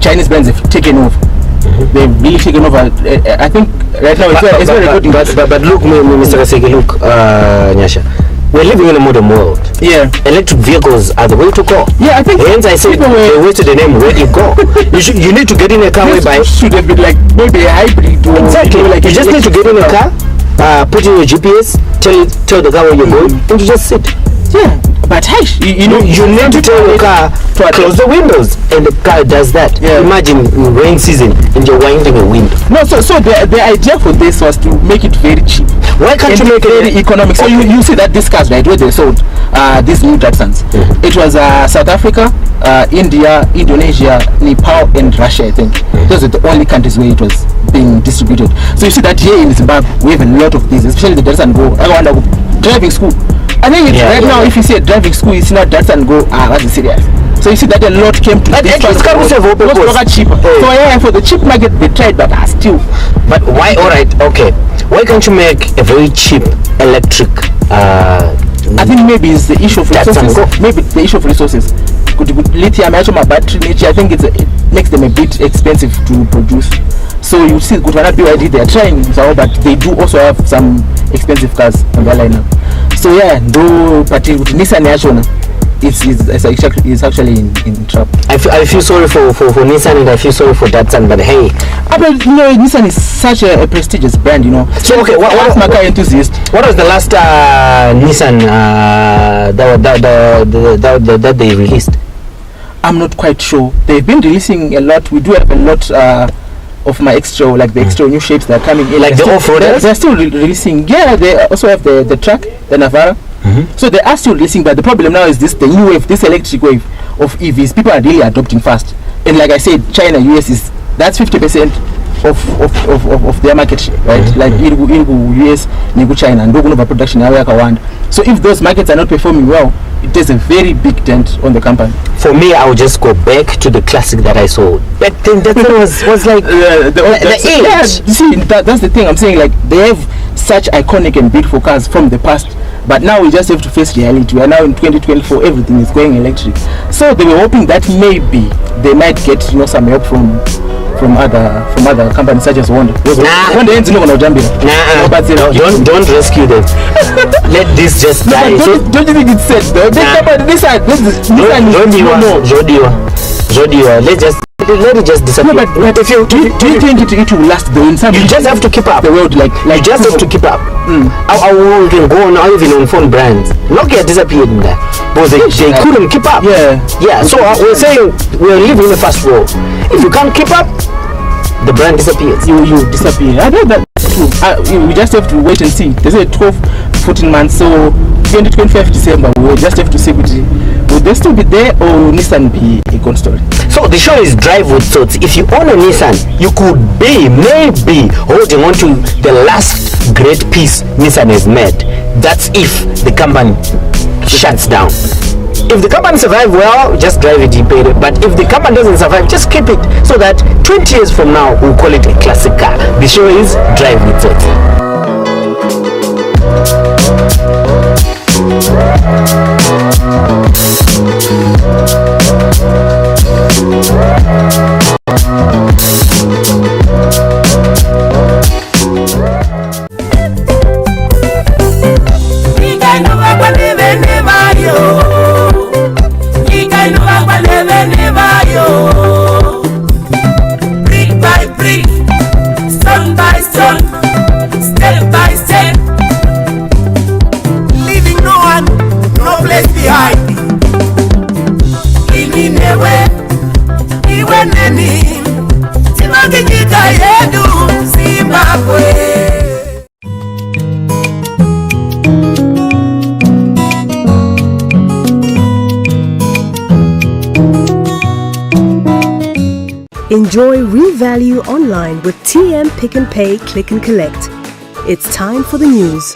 Chinese brands have taken over. They've really taken over. I think right now it's very good. But look, Mr. Kaseke, look, Nyasha, we're living in a modern world. Yeah. Electric vehicles are the way to go. Yeah, I think. Hence I said the way to the name where you go. You need to get in a car whereby should have been like maybe a hybrid. Exactly. Like you just need to get in a car, put in your GPS, tell the car where you're going, and you just sit. Yeah. But hey, you need to tell your car to close the windows, and the car does that. Yeah. Imagine in rain season and you're winding a window. No, so the idea for this was to make it very cheap. Why can't you make it very economic? So you see that this cars, right, where they sold these new Datsuns. It was South Africa, India, Indonesia, Nepal, and Russia. I think those are the only countries where it was being distributed. So you see that here in Zimbabwe we have a lot of these, especially the Datsun Go. I want to go driving school. I think it's right now. If you see a driving school, you see not Datsun Go. That's serious. So you see that a lot came to this cheaper. So yeah, for the cheap market they tried, but still. But why? All right, okay. Why can't you make a very cheap electric? I think maybe it's the issue of resources. Maybe the issue of resources. Could lithium, battery, I think it makes them a bit expensive to produce. So you see, good one BYD, they are trying, but they do also have some expensive cars on their lineup. So yeah, though particularly Nissan is actually in trouble. I feel sorry for Nissan, and I feel sorry for Datsun, but hey, Nissan is such a prestigious brand, So okay, what was my car enthusiast? What was the last Nissan that they released? I'm not quite sure. They've been releasing a lot. We do have a lot of my extra, like the extra new shapes that are coming in. Like the off-roaders? They're still releasing. Yeah, they also have the truck, the Navara. So they are still releasing, but the problem now is the new wave, this electric wave of EVs. People are really adopting fast. And like I said, China, US that's 50% of their market share, right? Like US, China, and overproduction area. So if those markets are not performing well, it does a very big dent on the company. For me, I would just go back to the classic that I saw. That thing was like the age. Yeah, you see, that's the thing I'm saying. Like they have such iconic and beautiful cars from the past, but now we just have to face reality. We are now in 2024. Everything is going electric. So they were hoping that maybe they might get some help from other companies such as Honda. Don't rescue them. Let this just die. Don't you think it's said though? Let it just disappear. No, but if you do you think it will last though? In some you just have to keep up. The world like you just have to keep up. I will go on even on phone brands. Nokia disappeared in that, but they couldn't keep up. Yeah. So we're saying we're living in a fast world. If you can't keep up, the brand disappears. You disappear. I know that's true. We just have to wait and see. They say 12-14 months. So 2025 December, we'll just have to see would they still be there or Nissan be a gone story. So the show is Drive with Thoughts. If you own a Nissan, you could be maybe holding on to the last great piece Nissan has made. That's if the company shuts down. If the company survives, well, just drive it, you pay it. But if the company doesn't survive, just keep it so that 20 years from now, we'll call it a classic car. The show is Drive with Thoughts. Brick by brick, stone by stone, step by step, leaving no one, no place behind. Ilinewe, iweneni, timangijika yedu, Zimbabwe. Enjoy real value online with TM Pick and Pay Click and Collect. It's time for the news.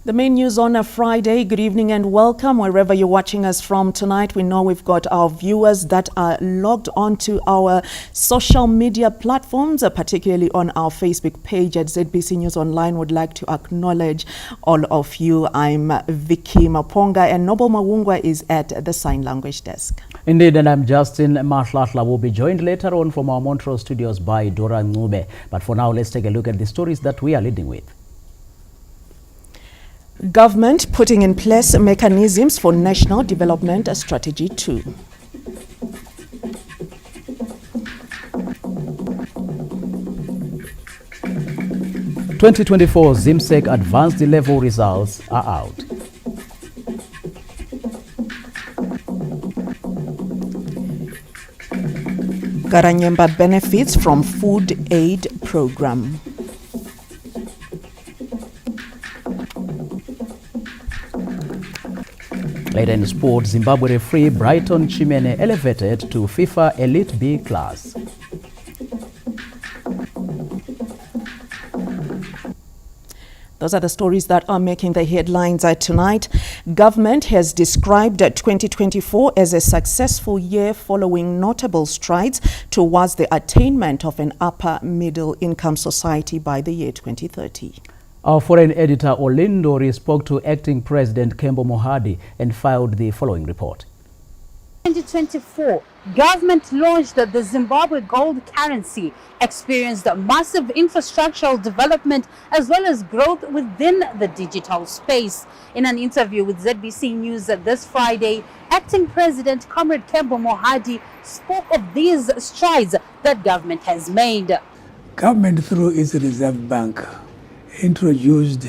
The main news on a Friday. Good evening and welcome wherever you're watching us from tonight. We know we've got our viewers that are logged onto our social media platforms, particularly on our Facebook page at ZBC News Online. Would like to acknowledge all of you. I'm Vicky Maponga and Noble Mawungwa is at the sign language desk. Indeed, and I'm Justin Mahlatla. Will be joined later on from our Montreal studios by Dora Ngube. But for now, let's take a look at the stories that we are leading with. Government putting in place mechanisms for National Development Strategy 2. (2024) ZIMSEC advanced level results are out. Garanyemba benefits from food aid program. Later in sport, Zimbabwe referee Brighton Chimene elevated to FIFA Elite B class. Those are the stories that are making the headlines tonight. Government has described 2024 as a successful year following notable strides towards the attainment of an upper middle income society by the year 2030. Our foreign editor Olindori spoke to acting President Kembo Mohadi and filed the following report. 2024, government launched the Zimbabwe gold currency, experienced massive infrastructural development as well as growth within the digital space. In an interview with ZBC News this Friday, acting President Comrade Kembo Mohadi spoke of these strides that government has made. Government, through its Reserve Bank, introduced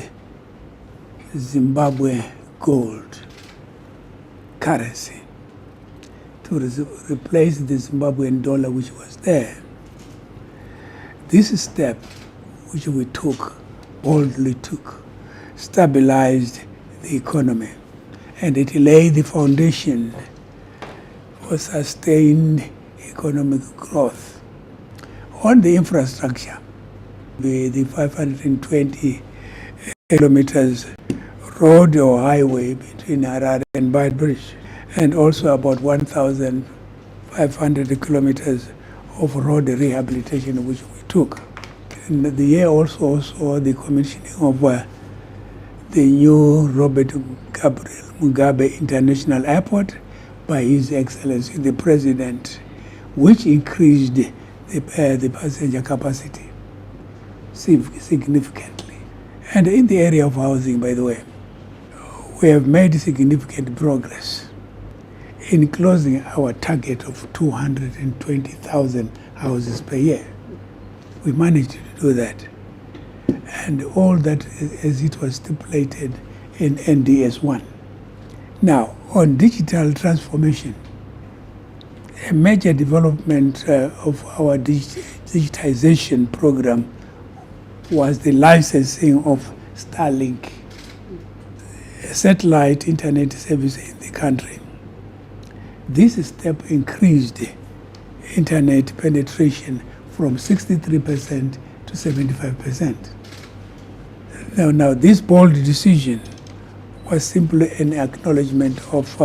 Zimbabwe gold currency to replace the Zimbabwean dollar which was there. This step, which we boldly took, stabilized the economy and it laid the foundation for sustained economic growth. On the infrastructure, the 520 kilometers road or highway between Harare and Beitbridge, and also about 1,500 kilometers of road rehabilitation which we took. And the year also saw the commissioning of the new Robert Gabriel Mugabe International Airport by His Excellency the President, which increased the passenger capacity significantly. And in the area of housing, by the way, we have made significant progress in closing our target of 220,000 houses per year. We managed to do that. And all that as it was stipulated in NDS 1. Now, on digital transformation, a major development of our digitization program was the licensing of Starlink, a satellite internet service in the country. This step increased internet penetration from 63% to 75%. Now this bold decision was simply an acknowledgement of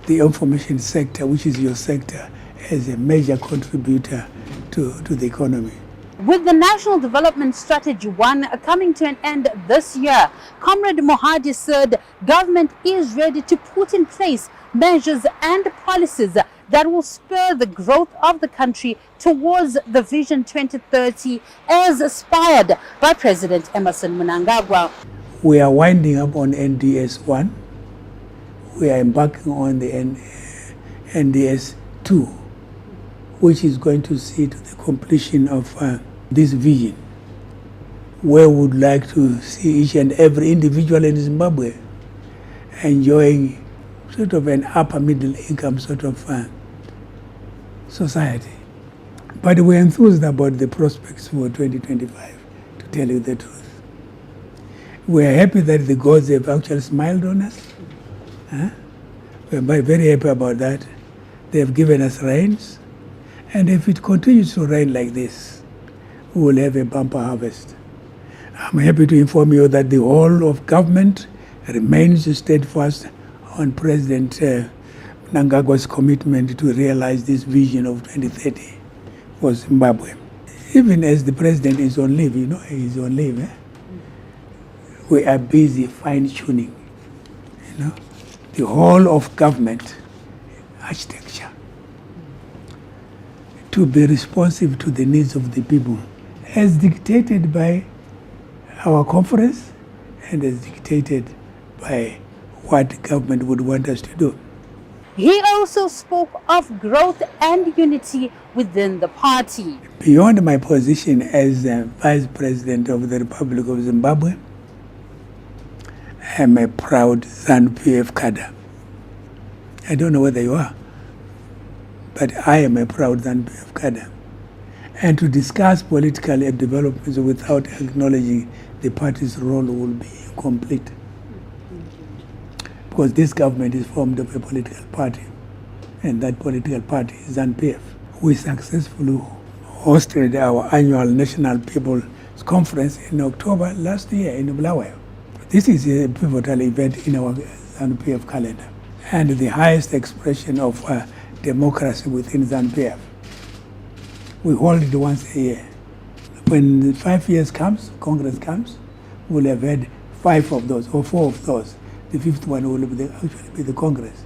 the information sector, which is your sector, as a major contributor to the economy. With the National Development Strategy 1 coming to an end this year, Comrade Mohadi said government is ready to put in place measures and policies that will spur the growth of the country towards the Vision 2030 as aspired by President Emmerson Mnangagwa. We are winding up on NDS 1. We are embarking on the NDS 2, which is going to see to the completion of this vision, where we would like to see each and every individual in Zimbabwe enjoying sort of an upper middle income sort of society. But we're enthused about the prospects for 2025, to tell you the truth. We're happy that the gods have actually smiled on us. We're very happy about that. They have given us rains. And if it continues to rain like this, we will have a bumper harvest. I'm happy to inform you that the whole of government remains steadfast on President Mnangagwa's commitment to realize this vision of 2030 for Zimbabwe. Even as the president is on leave, he's on leave, we are busy fine-tuning, the whole of government architecture to be responsive to the needs of the people, as dictated by our conference and as dictated by what government would want us to do. He also spoke of growth and unity within the party. Beyond my position as Vice President of the Republic of Zimbabwe, I am a proud ZANU-PF cadre. I don't know whether you are, but I am a proud ZANU-PF cadre. And to discuss political developments without acknowledging the party's role will be incomplete. Because this government is formed of a political party, and that political party is ZANU-PF. We successfully hosted our annual National People's Conference in October last year in Bulawayo. This is a pivotal event in our ZANU-PF calendar, and the highest expression of democracy within ZANU-PF. We hold it once a year. When 5 years comes, Congress comes, we'll have had 5 of those, or 4 of those. The 5th one will actually be the Congress.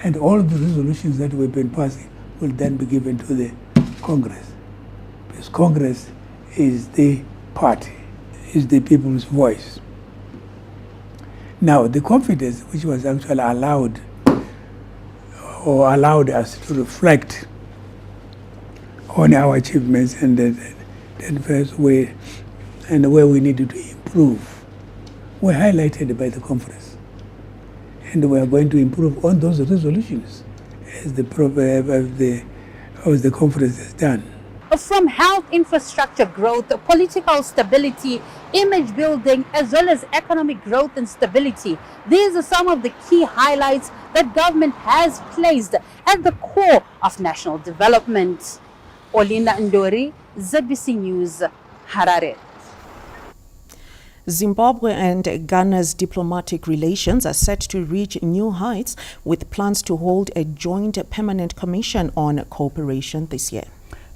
And all the resolutions that we've been passing will then be given to the Congress. Because Congress is the party, is the people's voice. Now, the confidence which was actually allowed us to reflect on our achievements and the first way and where we needed to improve were highlighted by the conference. And we are going to improve on those resolutions as the conference has done. From health infrastructure growth, political stability, image building, as well as economic growth and stability, these are some of the key highlights that government has placed at the core of national development. Olinda Ndori, ZBC News, Harare. Zimbabwe and Ghana's diplomatic relations are set to reach new heights with plans to hold a joint permanent commission on cooperation this year.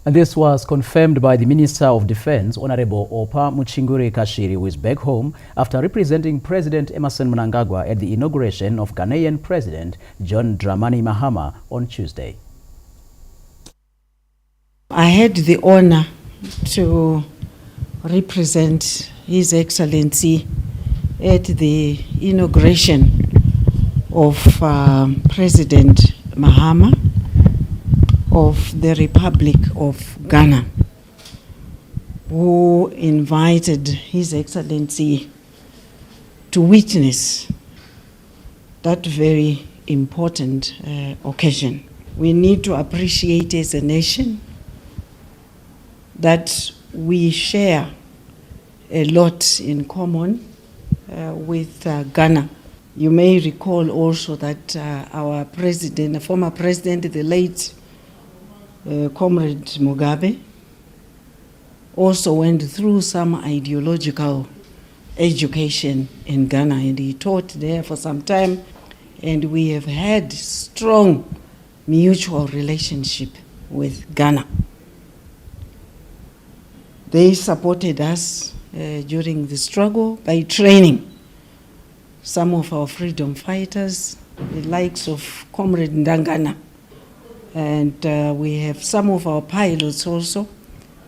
And this was confirmed by the Minister of Defense, Honorable Opa Muchinguri Kashiri, who is back home after representing President Emmerson Mnangagwa at the inauguration of Ghanaian President John Dramani Mahama on Tuesday. I had the honor to represent His Excellency at the inauguration of President Mahama of the Republic of Ghana, who invited His Excellency to witness that very important occasion. We need to appreciate as a nation that we share a lot in common with Ghana. You may recall also that our president, former president, the late Comrade Mugabe, also went through some ideological education in Ghana, and he taught there for some time, and we have had strong mutual relationship with Ghana. They supported us during the struggle by training some of our freedom fighters, the likes of Comrade Ndangana. And we have some of our pilots also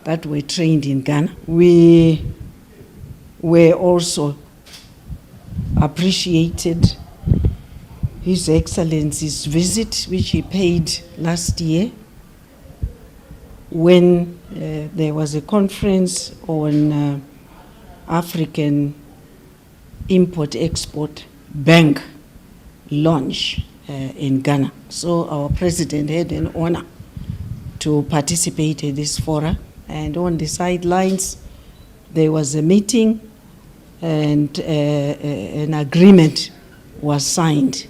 that were trained in Ghana. We were also appreciated His Excellency's visit, which he paid last year when there was a conference on African Import-Export Bank launch in Ghana. So our president had an honor to participate in this forum, and on the sidelines there was a meeting and an agreement was signed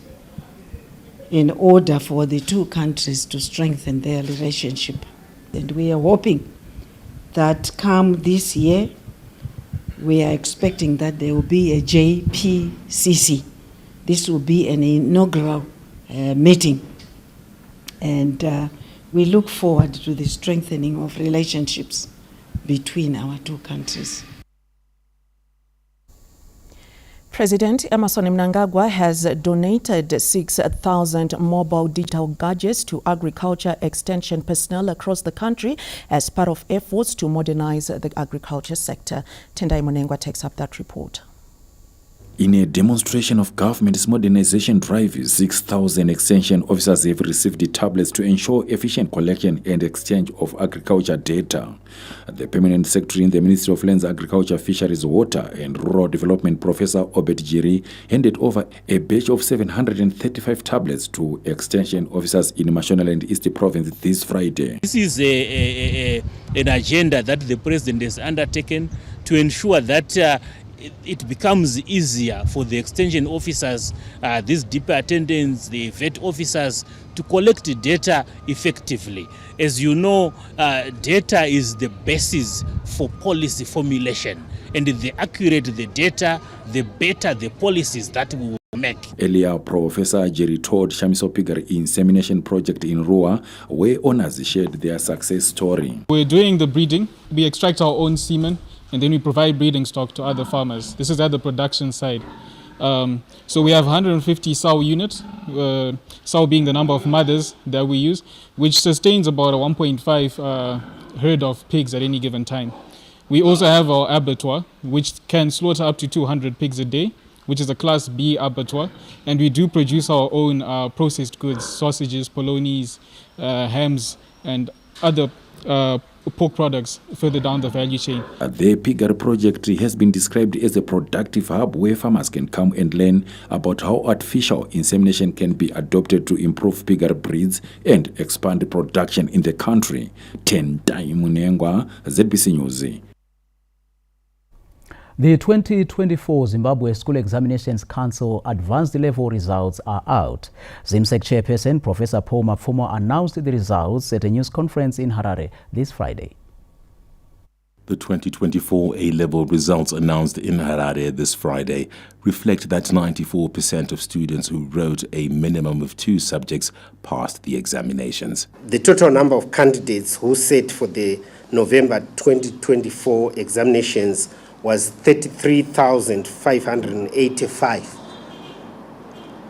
in order for the two countries to strengthen their relationship. And we are hoping that come this year we are expecting that there will be a JPCC. This will be an inaugural meeting, and we look forward to the strengthening of relationships between our two countries. President Emmerson Mnangagwa has donated 6,000 mobile digital gadgets to agriculture extension personnel across the country as part of efforts to modernize the agriculture sector. Tendai Monengwa takes up that report. In a demonstration of government's modernization drive, 6,000 extension officers have received tablets to ensure efficient collection and exchange of agriculture data. The Permanent Secretary in the Ministry of Lands, Agriculture, Fisheries, Water and Rural Development, Professor Obed Jiri, handed over a batch of 735 tablets to extension officers in Mashonaland East Province this Friday. This is an agenda that the President has undertaken to ensure that it becomes easier for the extension officers, these DP attendants, the vet officers, to collect data effectively. As you know, data is the basis for policy formulation, and the accurate the data, the better the policies that we will make. Earlier, Professor Jerry told Shamiso Pigar insemination project in Rua, where owners shared their success story. We're doing the breeding. We extract our own semen, and then we provide breeding stock to other farmers. This is at the production side. So we have 150 sow units, sow being the number of mothers that we use, which sustains about a 1.5 herd of pigs at any given time. We also have our abattoir, which can slaughter up to 200 pigs a day, which is a Class B abattoir. And we do produce our own processed goods, sausages, polonies, hams, and other pork products further down the value chain. The Pigar project has been described as a productive hub where farmers can come and learn about how artificial insemination can be adopted to improve Pigar breeds and expand production in the country. Tendai Monengwa, ZBC News. The 2024 Zimbabwe School Examinations Council Advanced Level results are out. ZIMSEC chairperson Professor Paul Mapfumo announced the results at a news conference in Harare this Friday. The 2024 A-level results announced in Harare this Friday reflect that 94% of students who wrote a minimum of 2 subjects passed the examinations. The total number of candidates who sat for the November 2024 examinations was 33,585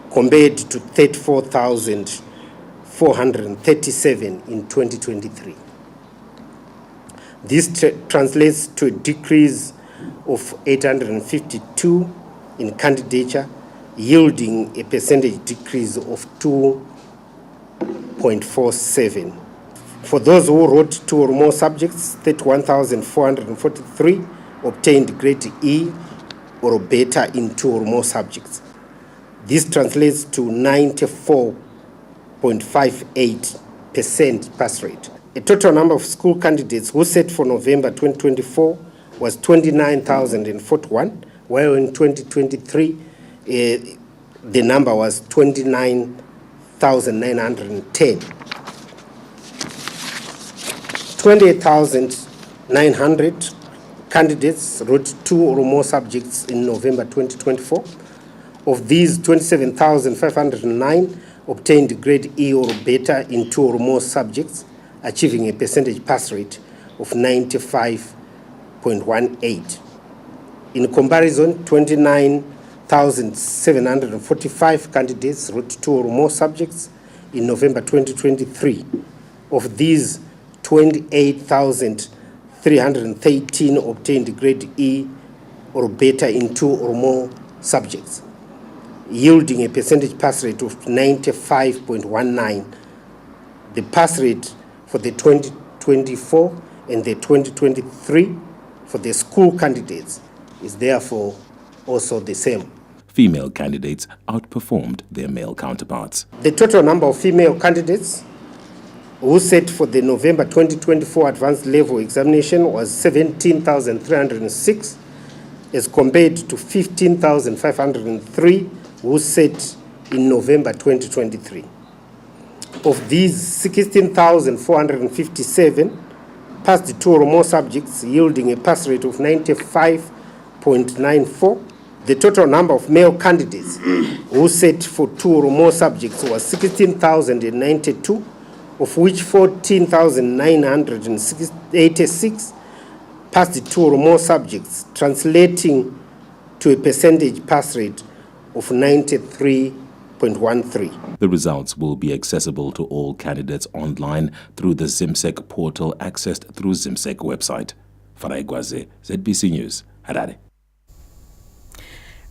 compared to 34,437 in 2023. This translates to a decrease of 852 in candidature, yielding a percentage decrease of 2.47. For those who wrote 2 or more subjects, 31,443 obtained grade E or better in 2 or more subjects. This translates to 94.58% pass rate. A total number of school candidates who sat for November 2024 was 29,041, while in 2023 the number was 29,910. 28,900 candidates wrote 2 or more subjects in November 2024. Of these, 27,509 obtained grade E or better in 2 or more subjects, achieving a percentage pass rate of 95.18. In comparison, 29,745 candidates wrote 2 or more subjects in November 2023. Of these, 28,313 obtained grade E or better in 2 or more subjects, yielding a percentage pass rate of 95.19. The pass rate for the 2024 and the 2023 for the school candidates is therefore also the same. Female candidates outperformed their male counterparts. The total number of female candidates who sat for the November 2024 advanced level examination was 17,306 as compared to 15,503 who sat in November 2023. Of these, 16,457 passed 2 or more subjects, yielding a pass rate of 95.07%. 0.94. The total number of male candidates who sat for 2 or more subjects was 16,092, of which 14,986 passed 2 or more subjects, translating to a percentage pass rate of 93.13. The results will be accessible to all candidates online through the ZIMSEC portal accessed through ZIMSEC website. Farai Gwaze, ZBC News, Harare.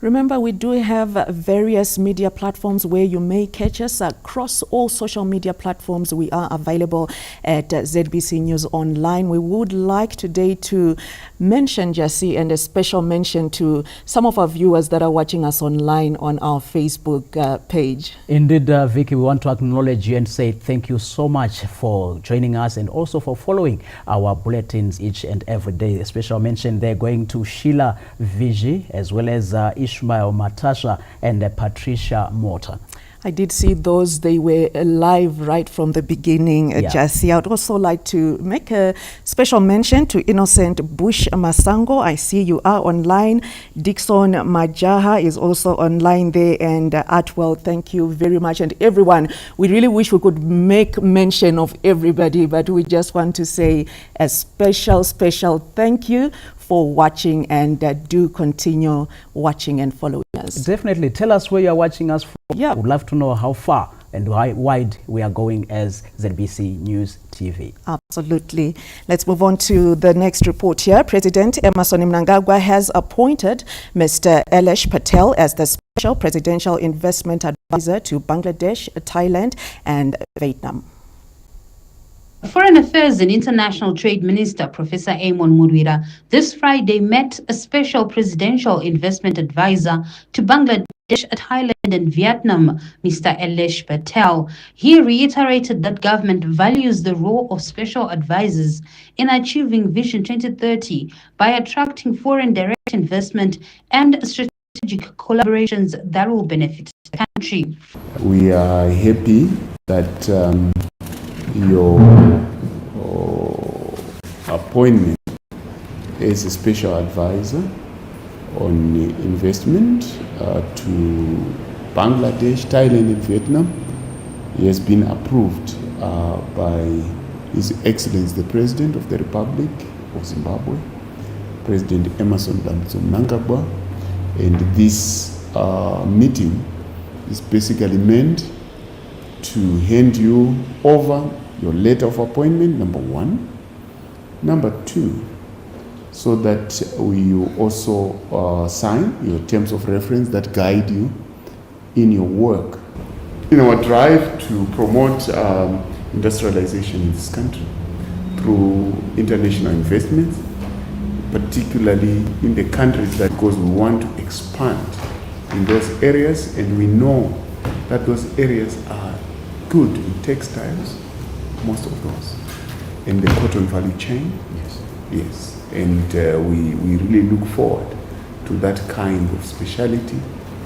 Remember, we do have various media platforms where you may catch us across all social media platforms. We are available at ZBC News Online. We would like today to mention, Jesse, and a special mention to some of our viewers that are watching us online on our Facebook page. Indeed, Vicky, we want to acknowledge you and say thank you so much for joining us and also for following our bulletins each and every day. A special mention there going to Sheila Vigi as well as Ishmael Matasha and Patricia Morton. I did see those. They were live right from the beginning, Jesse. I would also like to make a special mention to Innocent Bush Masango. I see you are online. Dixon Majaha is also online there. And Atwell, thank you very much. And everyone, we really wish we could make mention of everybody, but we just want to say a special thank you for watching, and do continue watching and following us. Definitely. Tell us where you're watching us from. Yeah. We'd love to know how far and how wide we are going as ZBC News TV. Absolutely. Let's move on to the next report here. President Emmerson Mnangagwa has appointed Mr. Elesh Patel as the Special Presidential Investment Advisor to Bangladesh, Thailand, and Vietnam. Foreign Affairs and International Trade Minister Professor Amon Murwira this Friday met a special presidential investment advisor to Bangladesh, Thailand and Vietnam, Mr. Elesh Patel. He reiterated that government values the role of special advisors in achieving Vision 2030 by attracting foreign direct investment and strategic collaborations that will benefit the country. We are happy that your appointment as a special advisor on investment to Bangladesh, Thailand and Vietnam has been approved by His Excellency the President of the Republic of Zimbabwe, President Emmerson Mnangagwa, and this meeting is basically meant to hand you over your letter of appointment, number one. Number two, so that you also sign your terms of reference that guide you in your work. In our drive to promote industrialization in this country through international investments, particularly in the countries that, because we want to expand in those areas, and we know that those areas are good in textiles, most of those, in the cotton value chain. Yes, and we really look forward to that kind of specialty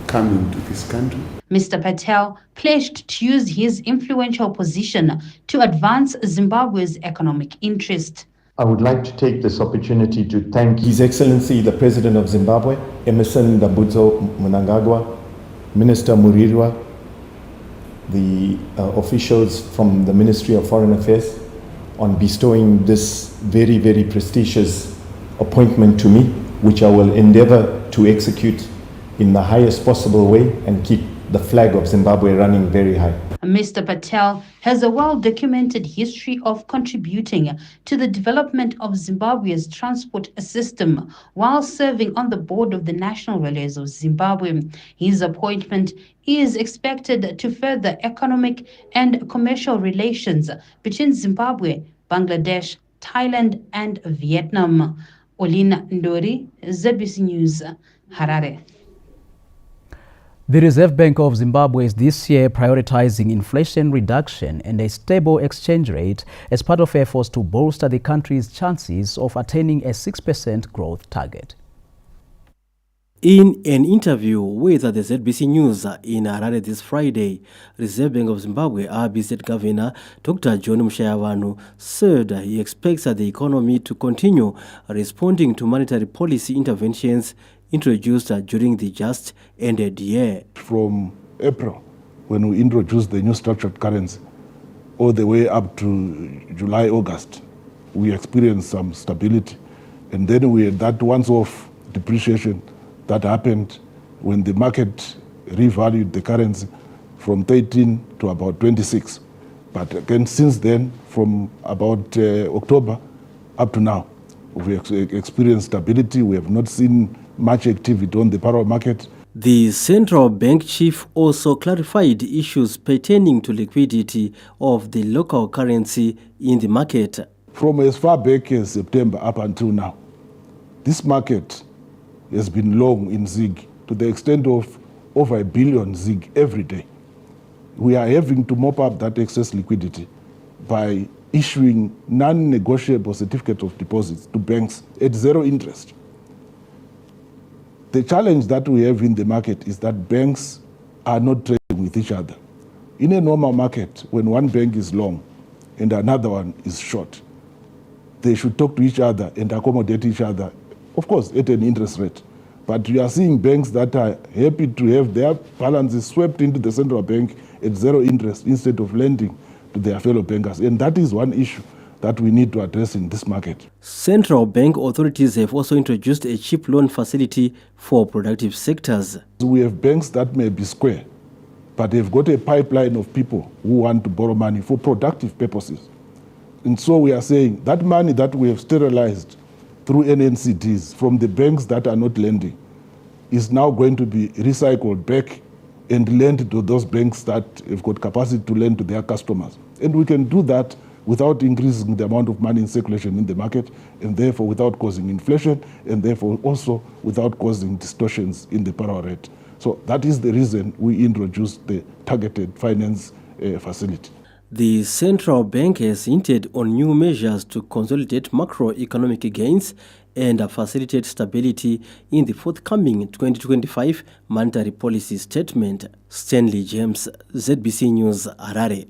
coming to this country. Mr. Patel pledged to use his influential position to advance Zimbabwe's economic interest. I would like to take this opportunity to thank His Excellency the President of Zimbabwe, Emmerson Mnangagwa, Minister Murirwa, the officials from the Ministry of Foreign Affairs on bestowing this very, very prestigious appointment to me, which I will endeavor to execute in the highest possible way and keep the flag of Zimbabwe running very high. Mr. Patel has a well-documented history of contributing to the development of Zimbabwe's transport system while serving on the board of the National Relays of Zimbabwe. His appointment is expected to further economic and commercial relations between Zimbabwe, Bangladesh, Thailand, and Vietnam. Olina Ndori, ZBC News, Harare. The Reserve Bank of Zimbabwe is this year prioritizing inflation reduction and a stable exchange rate as part of efforts to bolster the country's chances of attaining a 6% growth target. In an interview with the ZBC News in Harare this Friday, Reserve Bank of Zimbabwe RBZ Governor Dr. John Mushayavanu said he expects the economy to continue responding to monetary policy interventions introduced during the just ended year. From April, when we introduced the new structured currency, all the way up to July, August, we experienced some stability. And then we had that once-off depreciation that happened when the market revalued the currency from 13 to about 26. But again, since then, from about October up to now, we experienced stability. We have not seen much activity on the parallel market. The central bank chief also clarified issues pertaining to liquidity of the local currency in the market. From as far back as September up until now, this market has been long in ZiG to the extent of over 1 billion ZiG every day. We are having to mop up that excess liquidity by issuing non-negotiable certificates of deposits to banks at zero interest. The challenge that we have in the market is that banks are not trading with each other. In a normal market, when one bank is long and another one is short, they should talk to each other and accommodate each other, of course, at an interest rate. But you are seeing banks that are happy to have their balances swept into the central bank at zero interest instead of lending to their fellow bankers. And that is one issue that we need to address in this market. Central bank authorities have also introduced a cheap loan facility for productive sectors. We have banks that may be square, but they've got a pipeline of people who want to borrow money for productive purposes. And so we are saying that money that we have sterilized through NNCDs from the banks that are not lending is now going to be recycled back and lent to those banks that have got capacity to lend to their customers. And we can do that without increasing the amount of money in circulation in the market, and therefore without causing inflation, and therefore also without causing distortions in the parallel rate. So that is the reason we introduced the targeted finance facility. The central bank has hinted on new measures to consolidate macroeconomic gains and facilitate stability in the forthcoming 2025 monetary policy statement. Stanley James, ZBC News, Harare.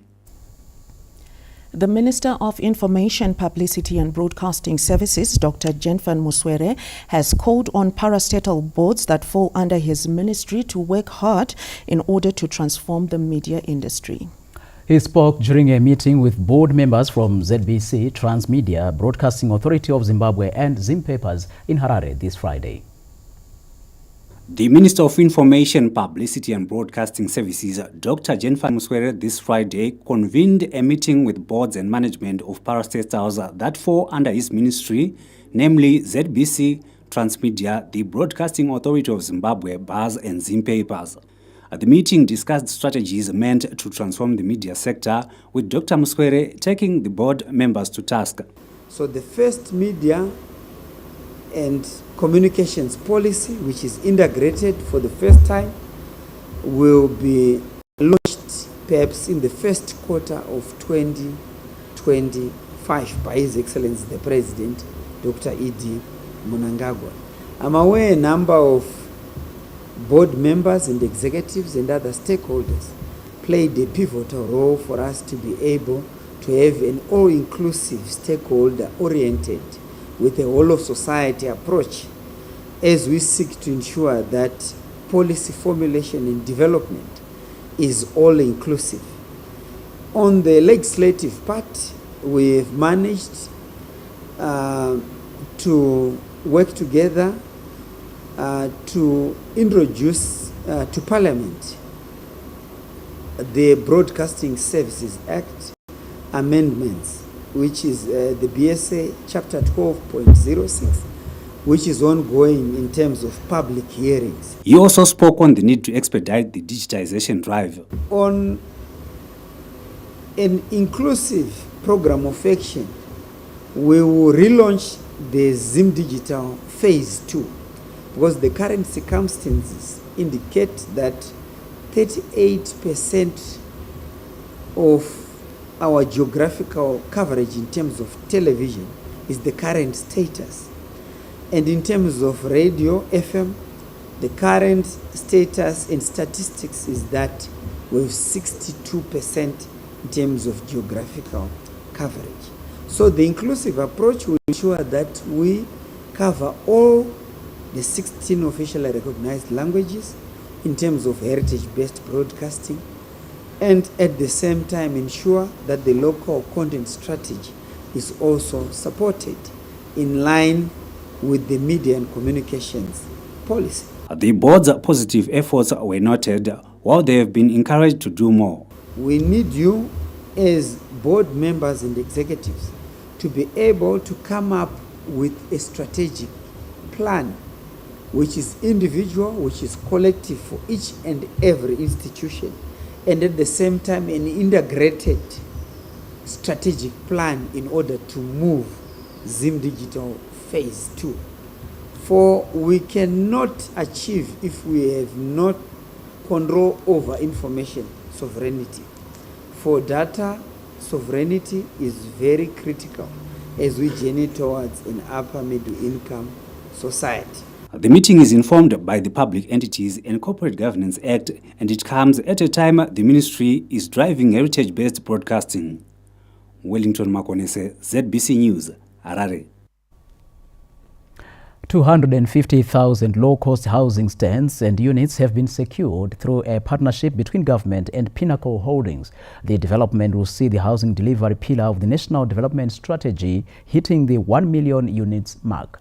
The Minister of Information, Publicity and Broadcasting Services, Dr. Jennifer Muswere, has called on parastatal boards that fall under his ministry to work hard in order to transform the media industry. He spoke during a meeting with board members from ZBC, Transmedia, Broadcasting Authority of Zimbabwe and Zim Papers in Harare this Friday. The Minister of Information, Publicity and Broadcasting Services, Dr. Jennifer Muswere, this Friday convened a meeting with boards and management of parastatals that fall under his ministry, namely ZBC, Transmedia, the Broadcasting Authority of Zimbabwe, BAZ and Zim Papers. The meeting discussed strategies meant to transform the media sector, with Dr. Muswere taking the board members to task. So the first media and communications policy, which is integrated for the first time, will be launched perhaps in the first quarter of 2025 by His Excellency the President, Dr. E.D. Mnangagwa. I'm aware a number of board members and executives and other stakeholders played a pivotal role for us to be able to have an all-inclusive, stakeholder-oriented, with a whole-of-society approach as we seek to ensure that policy formulation and development is all-inclusive. On the legislative part, we have managed to work together to introduce to Parliament the Broadcasting Services Act amendments, which is the BSA Chapter 12.06, which is ongoing in terms of public hearings. He also spoke on the need to expedite the digitization drive. On an inclusive program of action, we will relaunch the Zim Digital Phase 2, because the current circumstances indicate that 38% of our geographical coverage in terms of television is the current status. And in terms of radio, FM, the current status and statistics is that we have 62% in terms of geographical coverage. So the inclusive approach will ensure that we cover all the 16 officially recognized languages in terms of heritage-based broadcasting, and at the same time ensure that the local content strategy is also supported in line with the media and communications policy. The board's positive efforts were noted, while they have been encouraged to do more. We need you as board members and executives to be able to come up with a strategic plan which is individual, which is collective for each and every institution, and at the same time an integrated strategic plan in order to move Zim Digital Phase 2. For we cannot achieve if we have not control over information sovereignty. For data sovereignty is very critical as we journey towards an upper middle income society. The meeting is informed by the Public Entities and Corporate Governance Act, and it comes at a time the ministry is driving heritage-based broadcasting. Wellington Makoni, ZBC News, Harare. 250,000 low-cost housing stands and units have been secured through a partnership between government and Pinnacle Holdings. The development will see the housing delivery pillar of the National Development Strategy hitting the 1 million units mark.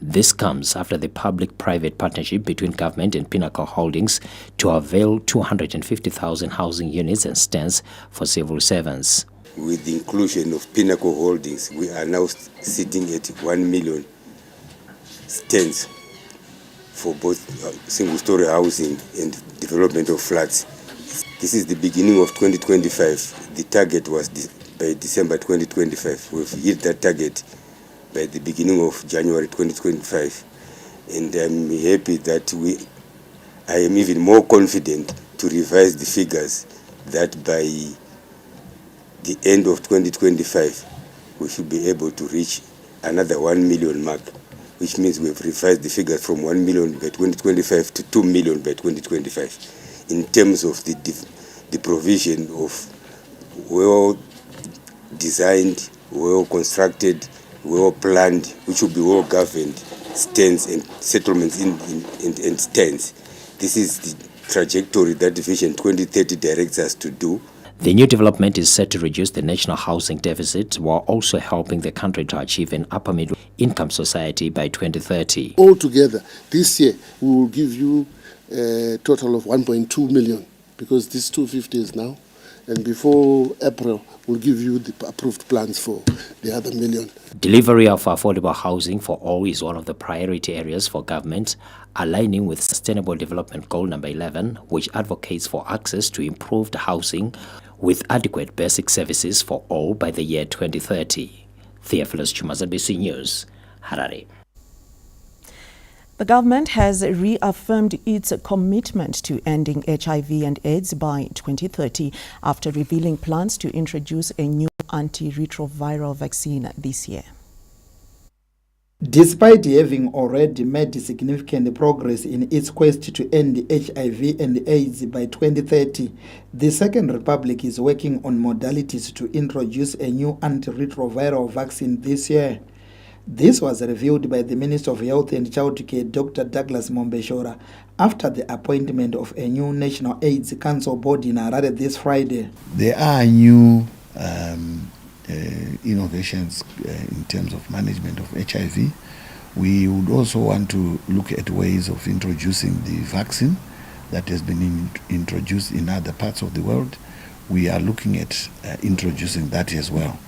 This comes after the public-private partnership between government and Pinnacle Holdings to avail 250,000 housing units and stands for civil servants. With the inclusion of Pinnacle Holdings, we are now sitting at 1 million stands for both single-story housing and development of flats. This is the beginning of 2025. The target was by December 2025. We've hit that target by the beginning of January 2025. And I'm happy that I am even more confident to revise the figures that by the end of 2025, we should be able to reach another 1 million mark, which means we've revised the figure from 1 million by 2025 to 2 million by 2025 in terms of the provision of well-designed, well-constructed, well-planned, which will be well-governed stands and settlements and stands. This is the trajectory that Vision 2030 directs us to do. The new development is set to reduce the national housing deficit while also helping the country to achieve an upper middle income society by 2030. Altogether, this year we will give you a total of 1.2 million because this 250 is now, and before April we'll give you the approved plans for the other million. Delivery of affordable housing for all is one of the priority areas for government, aligning with Sustainable Development Goal number 11, which advocates for access to improved housing with adequate basic services for all by the year 2030. Theophilus Chuma, ZBC News, Harare. The government has reaffirmed its commitment to ending HIV and AIDS by 2030 after revealing plans to introduce a new antiretroviral vaccine this year. Despite having already made significant progress in its quest to end HIV and AIDS by 2030, the Second Republic is working on modalities to introduce a new antiretroviral vaccine this year. This was revealed by the Minister of Health and Childcare, Dr. Douglas Mombeshora, after the appointment of a new National AIDS Council board in Harare this Friday. There are new innovations in terms of management of HIV. We would also want to look at ways of introducing the vaccine that has been introduced in other parts of the world. We are looking at introducing that as well.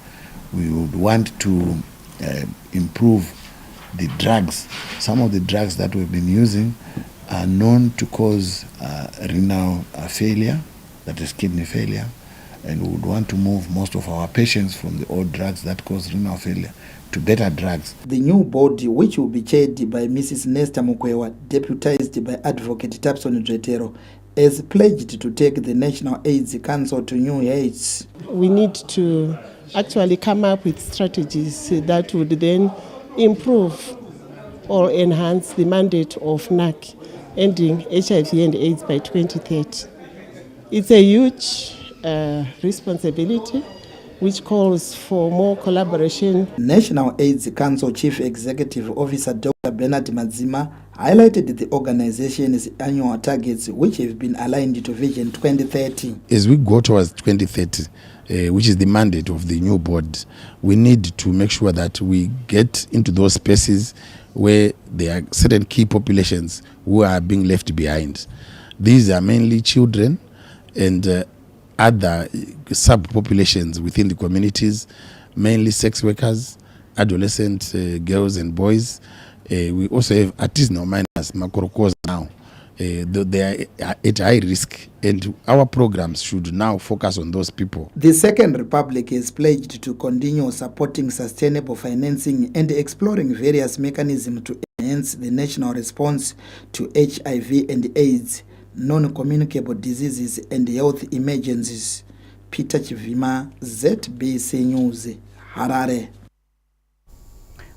We would want to improve the drugs. Some of the drugs that we've been using are known to cause renal failure, that is kidney failure, and we would want to move most of our patients from the old drugs that cause renal failure to better drugs. The new body, which will be chaired by Mrs. Nesta Mukwewa, deputized by Advocate Tapson Dretero, has pledged to take the National AIDS Council to new heights. We need to actually come up with strategies that would then improve or enhance the mandate of NAC ending HIV and AIDS by 2030. It's a huge responsibility. which calls for more collaboration. National AIDS Council Chief Executive Officer Dr. Bernard Mazima highlighted the organization's annual targets, which have been aligned to Vision 2030. As we go towards 2030, which is the mandate of the new board, we need to make sure that we get into those spaces where there are certain key populations who are being left behind. These are mainly children and other subpopulations within the communities, mainly sex workers, adolescent girls and boys. We also have artisanal miners, makorokos now. They are at high risk, and our programs should now focus on those people. The Second Republic is pledged to continue supporting sustainable financing and exploring various mechanisms to enhance the national response to HIV and AIDS, non-communicable diseases and health emergencies. Peter Chivima, ZBC News, Harare.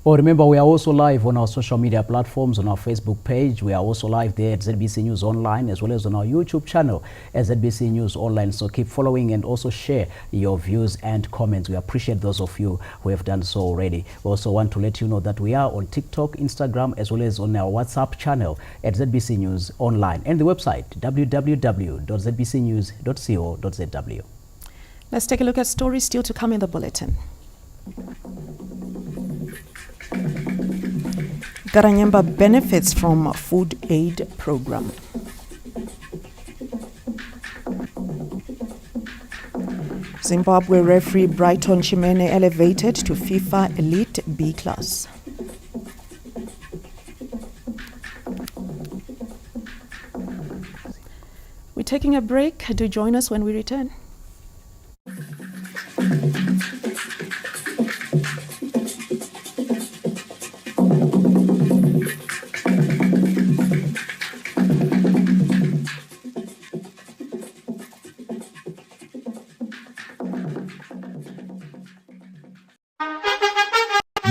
Well, remember, we are also live on our social media platforms, on our Facebook page. We are also live there at ZBC News Online, as well as on our YouTube channel at ZBC News Online. So keep following and also share your views and comments. We appreciate those of you who have done so already. We also want to let you know that we are on TikTok, Instagram, as well as on our WhatsApp channel at ZBC News Online, and the website www.zbcnews.co.zw. Let's take a look at stories still to come in the bulletin. Garanyamba benefits from food aid program. Zimbabwe referee Brighton Chimene elevated to FIFA Elite B class. We're taking a break. Do join us when we return.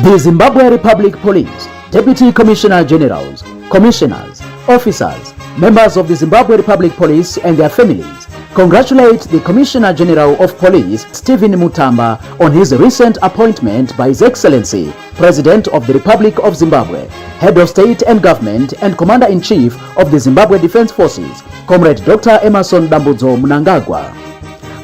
The Zimbabwe Republic Police, Deputy Commissioner Generals, Commissioners, Officers, members of the Zimbabwe Republic Police and their families congratulate the Commissioner General of Police, Stephen Mutamba, on his recent appointment by His Excellency, President of the Republic of Zimbabwe, Head of State and Government and Commander-in-Chief of the Zimbabwe Defense Forces, Comrade Dr. Emmerson Dambudzo Mnangagwa.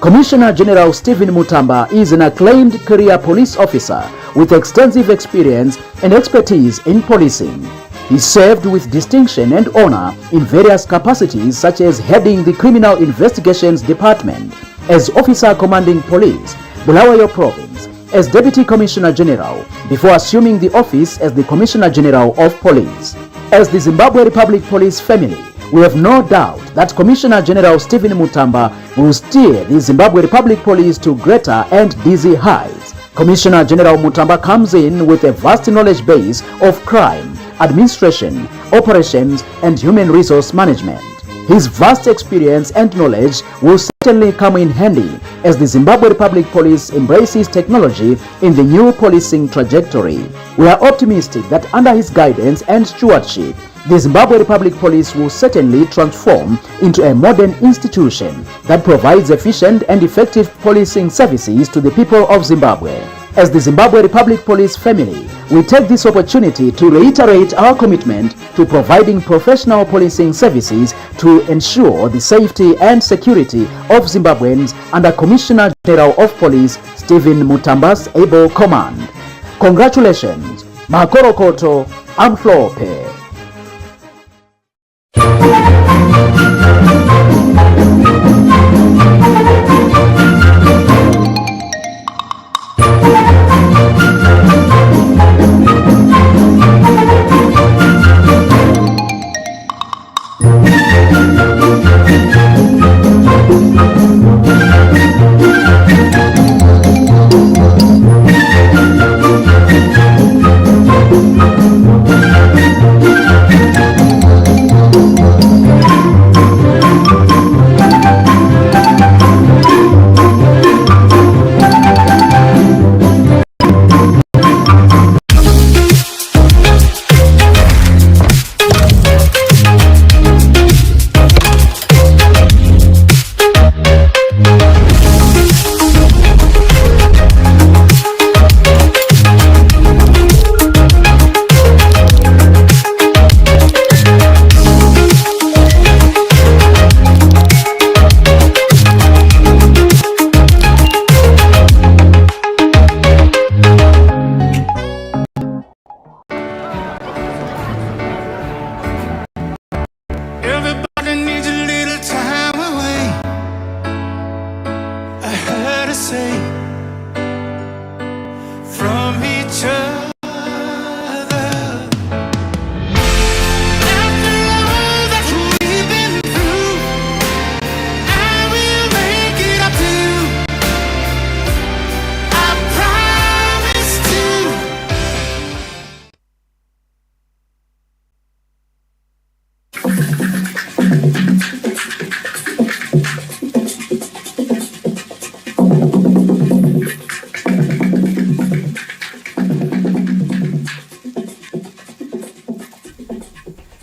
Commissioner General Stephen Mutamba is an acclaimed career police officer with extensive experience and expertise in policing. He served with distinction and honor in various capacities, such as heading the Criminal Investigations Department, as Officer Commanding Police, Bulawayo Province, as Deputy Commissioner General, before assuming the office as the Commissioner General of Police. As the Zimbabwe Republic Police family, we have no doubt that Commissioner General Stephen Mutamba will steer the Zimbabwe Republic Police to greater and dizzy heights. Commissioner General Mutamba comes in with a vast knowledge base of crime, administration, operations, and human resource management. His vast experience and knowledge will certainly come in handy as the Zimbabwe Republic Police embraces technology in the new policing trajectory. We are optimistic that under his guidance and stewardship, the Zimbabwe Republic Police will certainly transform into a modern institution that provides efficient and effective policing services to the people of Zimbabwe. As the Zimbabwe Republic Police family, we take this opportunity to reiterate our commitment to providing professional policing services to ensure the safety and security of Zimbabweans under Commissioner General of Police Stephen Mutamba's able command. Congratulations, Makorokoto Amflope.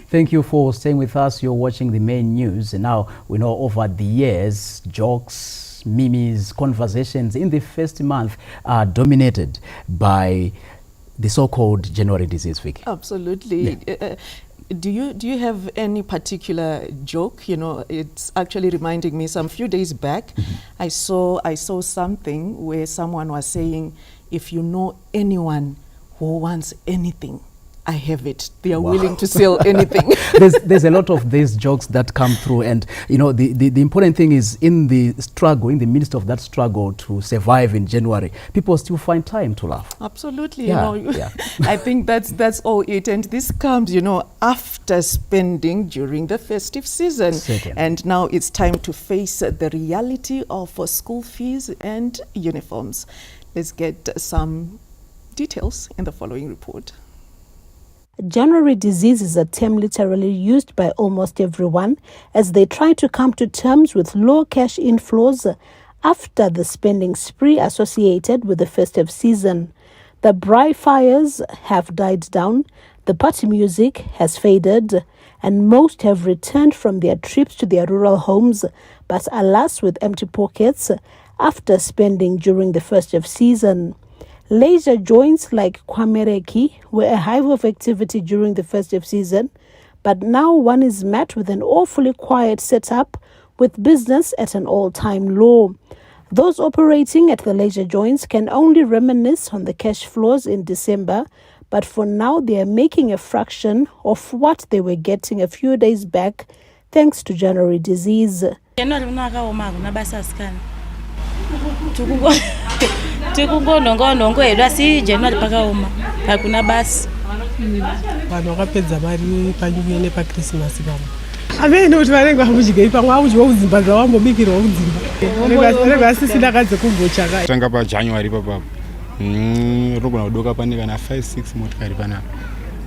Thank you for staying with us. You're watching the main news. And now we know over the years, jokes, memes, conversations in the first month are dominated by the so-called January disease week. Absolutely. Yeah. Do you have any particular joke? You know, it's actually reminding me. Some few days back, I saw something where someone was saying, if you know anyone who wants anything, I have it. They are willing to sell anything. There's a lot of these jokes that come through, and you know the important thing is in the struggle, in the midst of that struggle to survive in January, people still find time to laugh. Absolutely, yeah, you know, I think that's all it. And this comes, you know, after spending during the festive season. Certainly. And now it's time to face the reality of school fees and uniforms. Let's get some details in the following report. January disease is a term literally used by almost everyone as they try to come to terms with low cash inflows after the spending spree associated with the festive season. The braai fires have died down, the party music has faded, and most have returned from their trips to their rural homes, but alas with empty pockets after spending during the festive season. Leisure joints like Kwamereki were a hive of activity during the festive season, but now one is met with an awfully quiet setup with business at an all-time low. Those operating at the leisure joints can only reminisce on the cash flows in December, but for now they are making a fraction of what they were getting a few days back thanks to January disease. tikungonongonongo edu asi January pakaoma hakuna basi vanhu vakapedza mari panyunyene paChristmas pano amene kuti vanenge vamuchigei pamwe auchiwa kudzimba dzawambobikirwa kudzimba rega asisina kadze kumbochaka tanga paJanuary papapo rogona kudoka pane kana 5-6 motikari panapa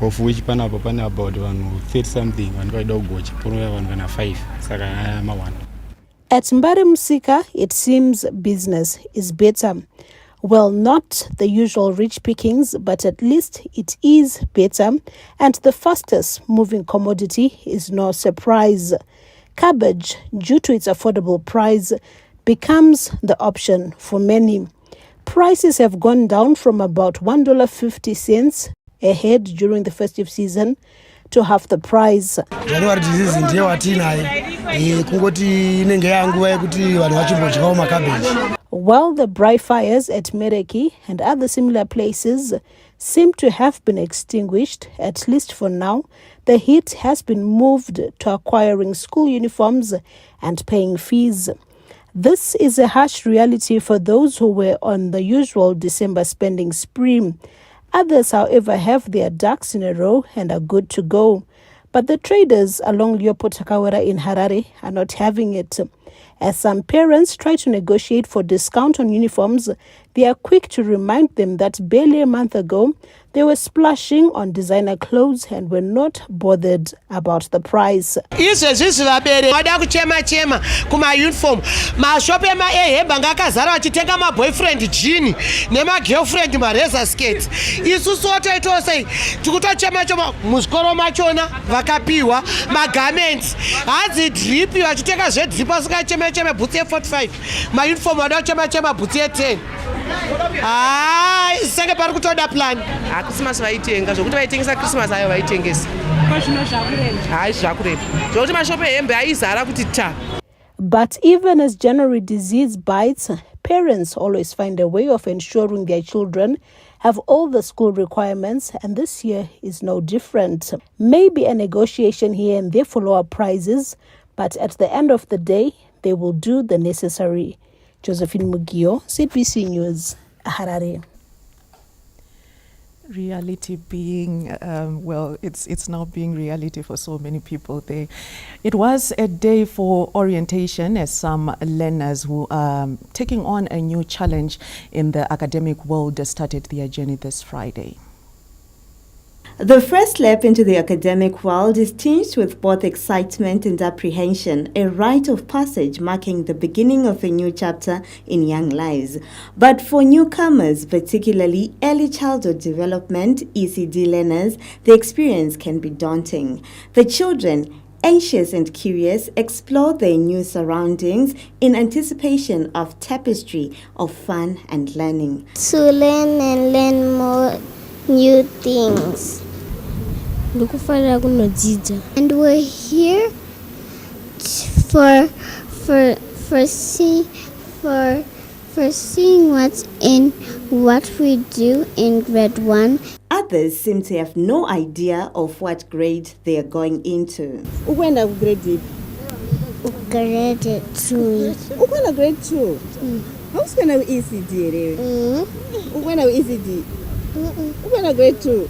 of which panapa pane about vanhu 30 something vanhu vaida kugocha ponoya vanhu kana 5 saka mawanda. At Mbare Musika, it seems business is better. Well, not the usual rich pickings, but at least it is better, and the fastest moving commodity is no surprise. Cabbage, due to its affordable price, becomes the option for many. Prices have gone down from about $1.50 a head during the festive season to half the price. January disease ndiyo watinayo kungoti inenge yanguwa yekuti vanhu vachimbodyawo makabeji. While the braai fires at Mereki and other similar places seem to have been extinguished, at least for now, the heat has been moved to acquiring school uniforms and paying fees. This is a harsh reality for those who were on the usual December spending spree. Others, however, have their ducks in a row and are good to go. But the traders along Leopo Takawera in Harare are not having it. As some parents try to negotiate for discount on uniforms, they are quick to remind them that barely a month ago, they were splashing on designer clothes and were not bothered about the price. Izvezvi vabere vada kuchema kuma uniform mashopu ehembe ngakazara vachitenga maboyfriend jean nemagirlfriend mareza skate isusu otoitawo sei tikutochema muzvikoro machona vakapiwa magarments hadzi drip vachitenga zvedrip asikachema bhutsi ye45 mauniform vada kuchema bhutsi ye10 senge pari kutoda plan Christmas vaitenga zvokuti vaitengesa Christmas ayo vaitengesa hai zvakureba zvokuti mashopu ehembe aizara kuti ta. But even as January disease bites, parents always find a way of ensuring their children have all the school requirements, and this year is no different. Maybe a negotiation here and there for lower prices, but at the end of the day, they will do the necessary. Josephine Mugio, CBC News, Harare. Reality being, well, it's now being reality for so many people there. It was a day for orientation as some learners who are taking on a new challenge in the academic world started their journey this Friday. The first step into the academic world is tinged with both excitement and apprehension, a rite of passage marking the beginning of a new chapter in young lives. But for newcomers, particularly early childhood development (ECD) learners, the experience can be daunting. The children, anxious and curious, explore their new surroundings in anticipation of tapestry of fun and learning. To learn more new things. And we're here for seeing what we do in grade 1. Others seem to have no idea of what grade they are going into. Grade 2. Grade 2. How's going to ECD? ECD. Grade 2.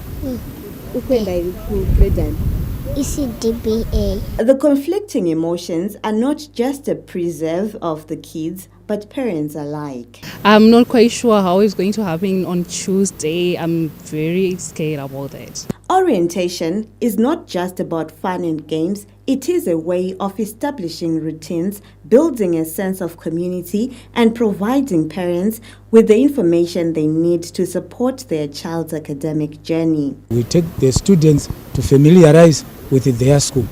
ECDBA. The conflicting emotions are not just a preserve of the kids, but parents alike. I'm not quite sure how it's going to happen on Tuesday. I'm very scared about that. Orientation is not just about fun and games. It is a way of establishing routines, building a sense of community, and providing parents with the information they need to support their child's academic journey. We take the students to familiarize with their school.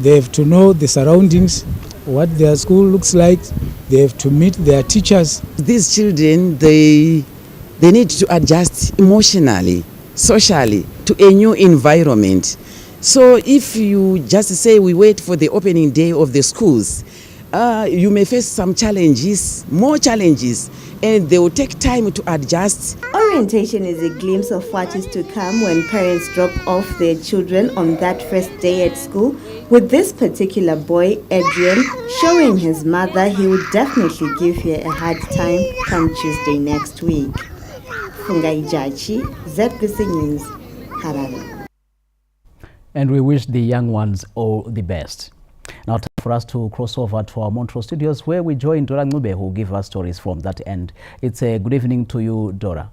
They have to know the surroundings, what their school looks like. They have to meet their teachers. These children, they need to adjust emotionally, socially to a new environment. So if you just say we wait for the opening day of the schools, you may face some challenges, more challenges, and they will take time to adjust. Orientation is a glimpse of what is to come when parents drop off their children on that first day at school, with this particular boy, Adrian, showing his mother he would definitely give her a hard time come Tuesday next week. Fungai Jachi, ZBC News, Harare. And we wish the young ones all the best. Now time for us to cross over to our Montreal studios, where we join Dora Ngube, who will give us stories from that end. It's a good evening to you, Dora.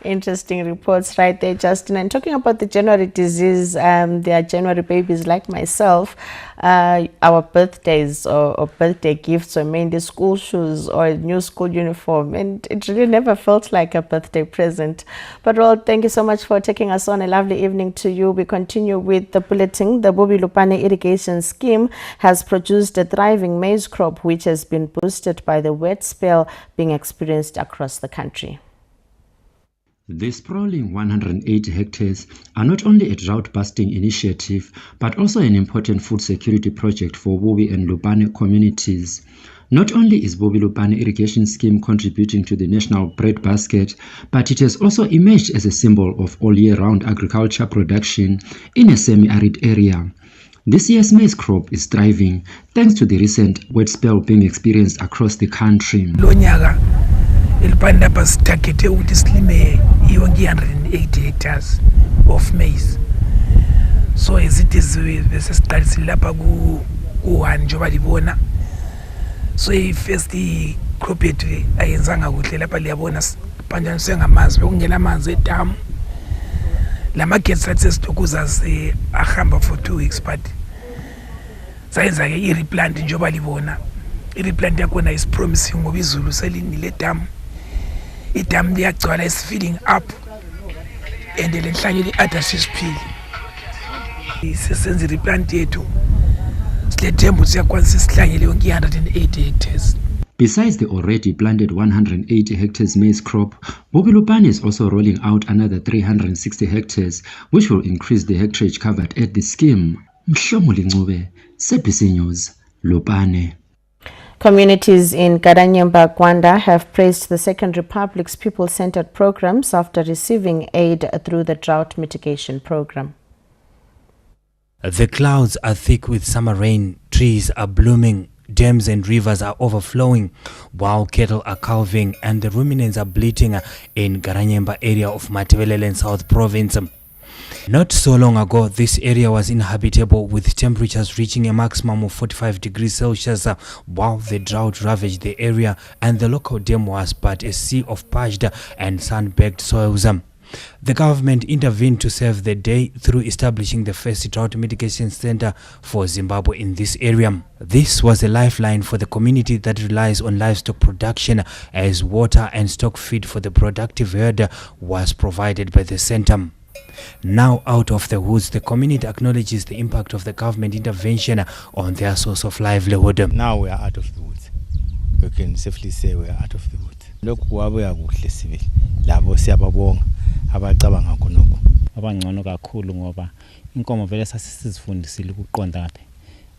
Interesting reports right there, Justin. And talking about the January disease, there are January babies like myself. Our birthdays or birthday gifts were mainly school shoes or a new school uniform, and it really never felt like a birthday present. But well, thank you so much for taking us on. A lovely evening to you. We continue with the bulletin. The Bubi-Lupane irrigation scheme has produced a thriving maize crop, which has been boosted by the wet spell being experienced across the country. The sprawling 180 hectares are not only a drought-busting initiative, but also an important food security project for Bubi and Lupane communities. Not only is Bubi-Lupane irrigation scheme contributing to the national bread basket, but it has also emerged as a symbol of all-year-round agriculture production in a semi-arid area. This year's maize crop is thriving thanks to the recent wet spell being experienced across the country. Ilipanda pas targete ukuthi silime yonke 180 hectares of maize. So as it is bese siqalisile lapha ku-1 njengoba libona. So first crop yethu ayenzanga kuhle lapha liyabona sipanjaniswe ngamanzi bekungena amanzi edamu. Lama gets athi sitokuza ahamba for 2 weeks, but sayenza ke ireplant njengoba libona. Ireplant yakhona is promising ngoba izulu selinile edamu. Idam liyagcwala is filling up and lenhlanye li-ada sisiphili sesenza ireplant yethu silethembu siyakwanisa isihlanyele yonke 180 hectares. Besides the already planted 180 hectares maize crop, Bubi-Lupane is also rolling out another 360 hectares, which will increase the hectarage covered at the scheme. Mhlomuli Ncube, ZBC News, Lupane. Communities in Garanyemba, Gwanda have praised the Second Republic's people-centered programs after receiving aid through the drought mitigation program. The clouds are thick with summer rain, trees are blooming, dams and rivers are overflowing, while cattle are calving and the ruminants are bleating in Garanyemba area of Matabeleland South Province. Not so long ago, this area was inhabitable with temperatures reaching a maximum of 45 degrees Celsius while the drought ravaged the area and the local dam was but a sea of parched and sun-baked soils. The government intervened to save the day through establishing the first drought mitigation center for Zimbabwe in this area. This was a lifeline for the community that relies on livestock production, as water and stock feed for the productive herd was provided by the center. Now out of the woods, the community acknowledges the impact of the government intervention on their source of livelihood. Now we are out of the woods. We can safely say we are out of the woods. Lokhu wabuya kuhle sibili labo siyababonga abacabanga khonokho abangcono kakhulu ngoba inkomo vele sasisizifundisile ukuqonda lapha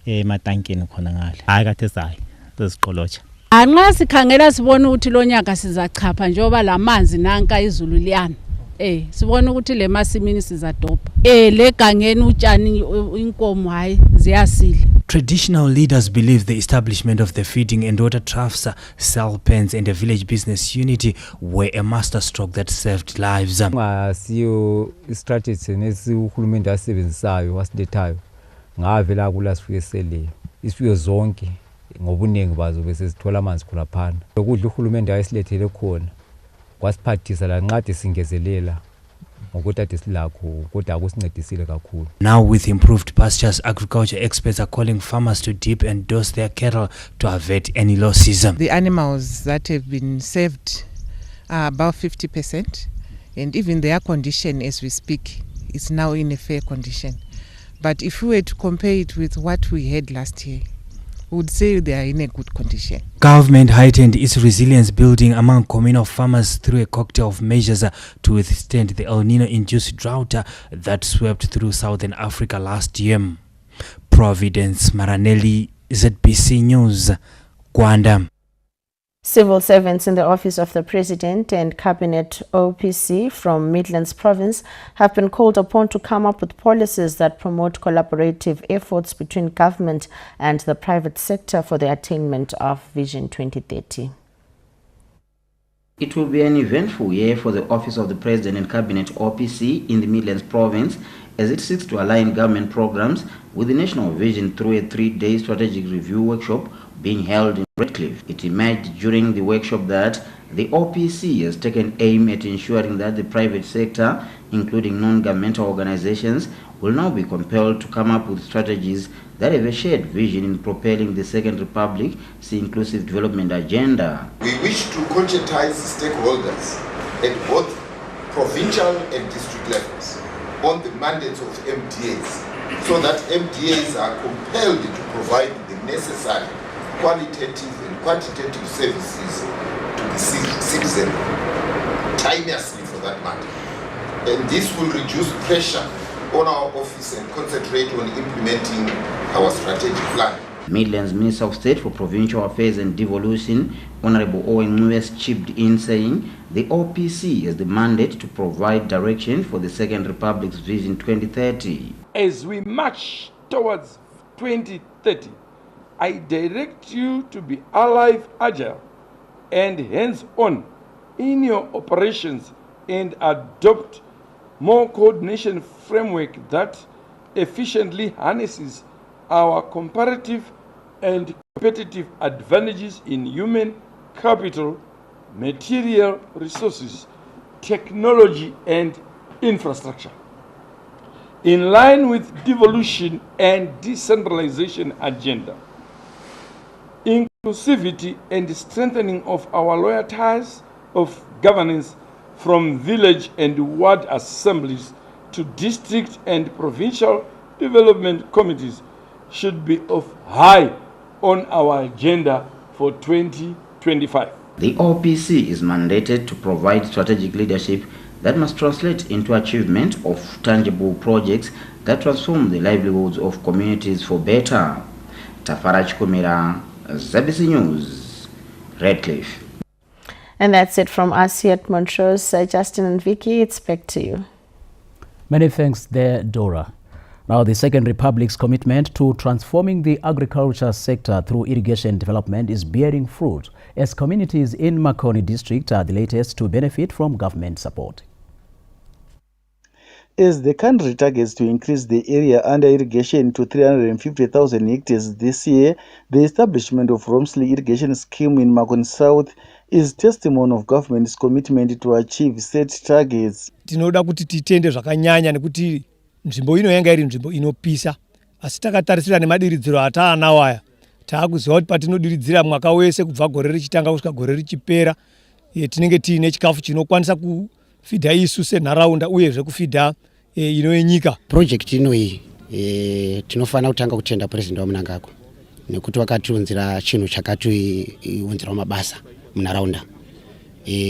ematankeni khona ngale hayi kade sayi sesiqolotsha anxa sikhangela sibona ukuthi lonyaka sizachapha njengoba lamanzi nanka izulu liyana sibona ukuthi le masimini sizadopha legangeni utshani inkomo hayi ziyasila. Traditional leaders believe the establishment of the feeding and water troughs, cell pens and a village business unity were a masterstroke that saved lives. Ngasiyo strategy nesi uhulumende asebenzisayo wasilethayo ngavela kula sifike sele isifike zonke ngobunengi bazo bese sithola amanzi khona phana ukudla uhulumende ayisilethele khona kwasiphathisa la nqade singezelela. Now with improved pastures, agriculture experts are calling farmers to dip and dose their cattle to avert any losses. The animals that have been saved are about 50%, and even their condition as we speak is now in a fair condition. But if we were to compare it with what we had last year, we would say they are in a good condition. Government heightened its resilience building among communal farmers through a cocktail of measures to withstand the El Nino-induced drought that swept through southern Africa last year. Providence Maranelli, ZBC News, Gwanda. Civil servants in the Office of the President and Cabinet OPC from Midlands Province have been called upon to come up with policies that promote collaborative efforts between government and the private sector for the attainment of Vision 2030. It will be an eventful year for the Office of the President and Cabinet OPC in the Midlands Province as it seeks to align government programs with the national vision through a 3-day strategic review workshop being held in Redcliffe. It emerged during the workshop that the OPC has taken aim at ensuring that the private sector, including non-governmental organizations, will now be compelled to come up with strategies that have a shared vision in propelling the Second Republic's inclusive development agenda. We wish to conscientize stakeholders at both provincial and district levels on the mandates of MDAs, so that MDAs are compelled to provide the necessary qualitative and quantitative services to the citizen timelessly for that matter. And this will reduce pressure on our office and concentrate on implementing our strategic plan. Midlands Minister of State for Provincial Affairs and Devolution, Honorable Owen Nwes, chipped in saying the OPC has the mandate to provide direction for the Second Republic's Vision 2030. As we march towards 2030, I direct you to be alive, agile, and hands-on in your operations and adopt more coordination framework that efficiently harnesses our comparative and competitive advantages in human capital, material resources, technology, and infrastructure. In line with devolution and decentralization agenda, inclusivity and strengthening of our loyal ties of governance from village and ward assemblies to district and provincial development committees should be of high on our agenda for 2025. The OPC is mandated to provide strategic leadership that must translate into achievement of tangible projects that transform the livelihoods of communities for better. Tafara Chikomera, ZBC News, Redcliffe. And that's it from us here at Montrose. Justin and Vicky, it's back to you. Many thanks there, Dora. Now, the Second Republic's commitment to transforming the agriculture sector through irrigation development is bearing fruit as communities in Makoni district are the latest to benefit from government support. As the country targets to increase the area under irrigation to 350,000 hectares this year, the establishment of Romsley Irrigation Scheme in Makoni South is testimony of government's commitment to achieve set targets. Tinoda kuti titende zvakanyanya nekuti nzvimbo ino yanga iri nzvimbo inopisa, asi takatarisira nemadiridziro ataanawo aya taakuziva kuti patinodiridzira mwaka wese kubva gore richitanga kusvika gore richipera tinenge tiine chikafu chinokwanisa kufidha isu senharaunda uyezve kufidha ino yenyika. Project ino iyi tinofana kutanga kutenda president waMnangagwa nekuti wakatiunzira chinhu chakatiunzira mabasa munharaunda.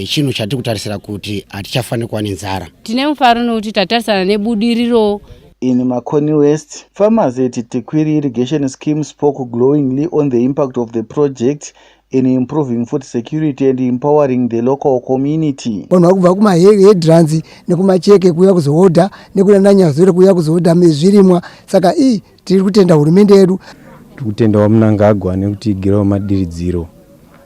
Chinhu chati kutarisira kuti hatichafaniri kuva nenzara. Tine mufaro nokuti tatarisana nebudiriro. In Makoni West, farmers at Tikwiri Irrigation Scheme spoke glowingly on the impact of the project in improving food security and empowering the local community. Vanhu vakubva kumahedranzi nekumacheke kuya kuzohodha nekunanyazore kuya kuzohodha mezvirimwa. Saka tiri kutenda hurumende yedu. Tiri kutenda waMnangagwa nekuti igirawo madiridziro.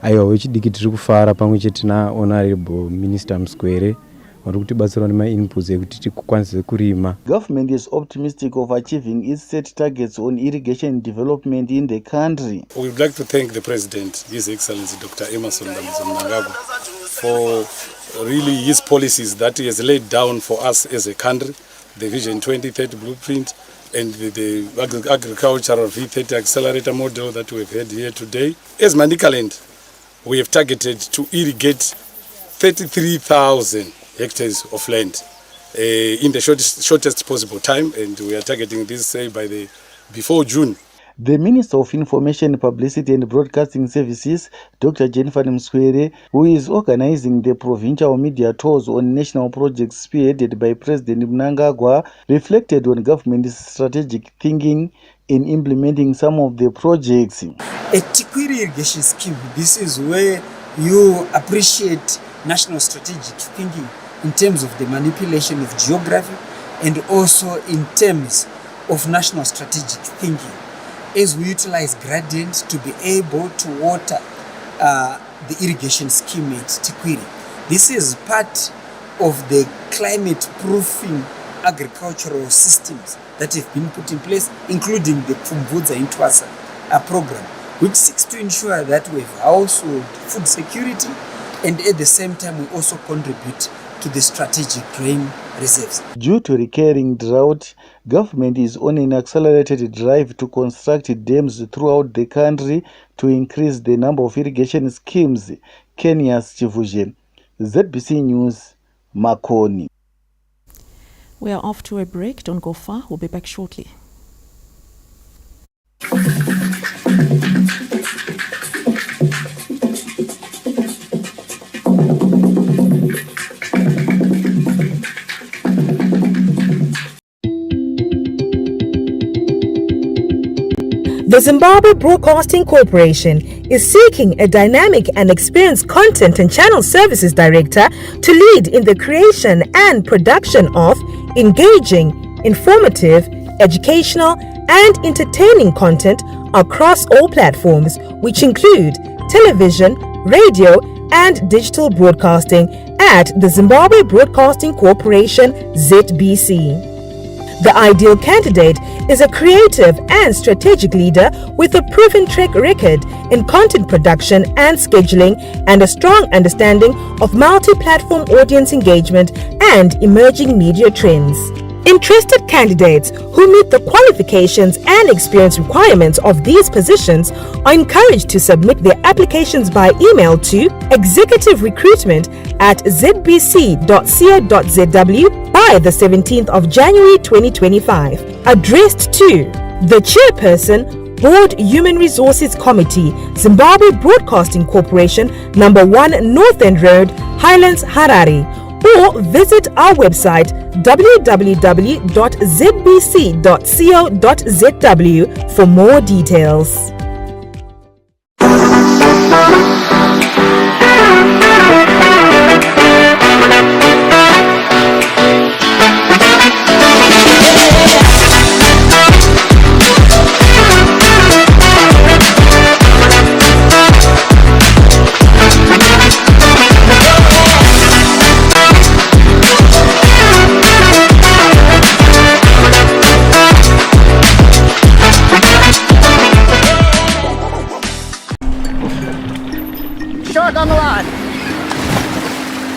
Aiwa wechidiki tiri kufara pamwe chete naHonorable Minister Mswere vari kutibatsira nemainputs ekuti tikwanise kurima. Government is optimistic of achieving its set targets on irrigation development in the country. We would like to thank the President, His Excellency Dr. Emmerson Mnangagwa, for really his policies that he has laid down for us as a country, the Vision 2030 blueprint and the agricultural V30 accelerator model that we've had here today. As Mandikaland, we have targeted to irrigate 33,000 hectares of land in the shortest possible time, and we are targeting this before June. The Minister of Information, Publicity and Broadcasting Services, Dr. Jennifer Mswere, who is organizing the provincial media tours on national projects spearheaded by President Mnangagwa, reflected on government's strategic thinking in implementing some of the projects. A Tikwiri irrigation scheme, this is where you appreciate national strategic thinking in terms of the manipulation of geography and also in terms of national strategic thinking, as we utilize gradients to be able to water the irrigation scheme at Tikwiri. This is part of the climate proofing agricultural systems that have been put in place, including the Pfumvudza Intwasa program, which seeks to ensure that we have household food security, and at the same time we also contribute to the strategic grain reserves. Due to recurring drought, government is on an accelerated drive to construct dams throughout the country to increase the number of irrigation schemes. Kenya's Chivuje, ZBC News, Makoni. We are off to a break. Don't go far. We'll be back shortly. The Zimbabwe Broadcasting Corporation is seeking a dynamic and experienced content and channel services director to lead in the creation and production of engaging, informative, educational, and entertaining content across all platforms, which include television, radio, and digital broadcasting at the Zimbabwe Broadcasting Corporation, ZBC. The ideal candidate is a creative and strategic leader with a proven track record in content production and scheduling and a strong understanding of multi-platform audience engagement and emerging media trends. Interested candidates who meet the qualifications and experience requirements of these positions are encouraged to submit their applications by email to executive-recruitment@zbc.co.zw by the 17th of January 2025. Addressed to the Chairperson, Board Human Resources Committee, Zimbabwe Broadcasting Corporation, number 1 North End Road, Highlands, Harare, or visit our website www.zbc.co.zw for more details.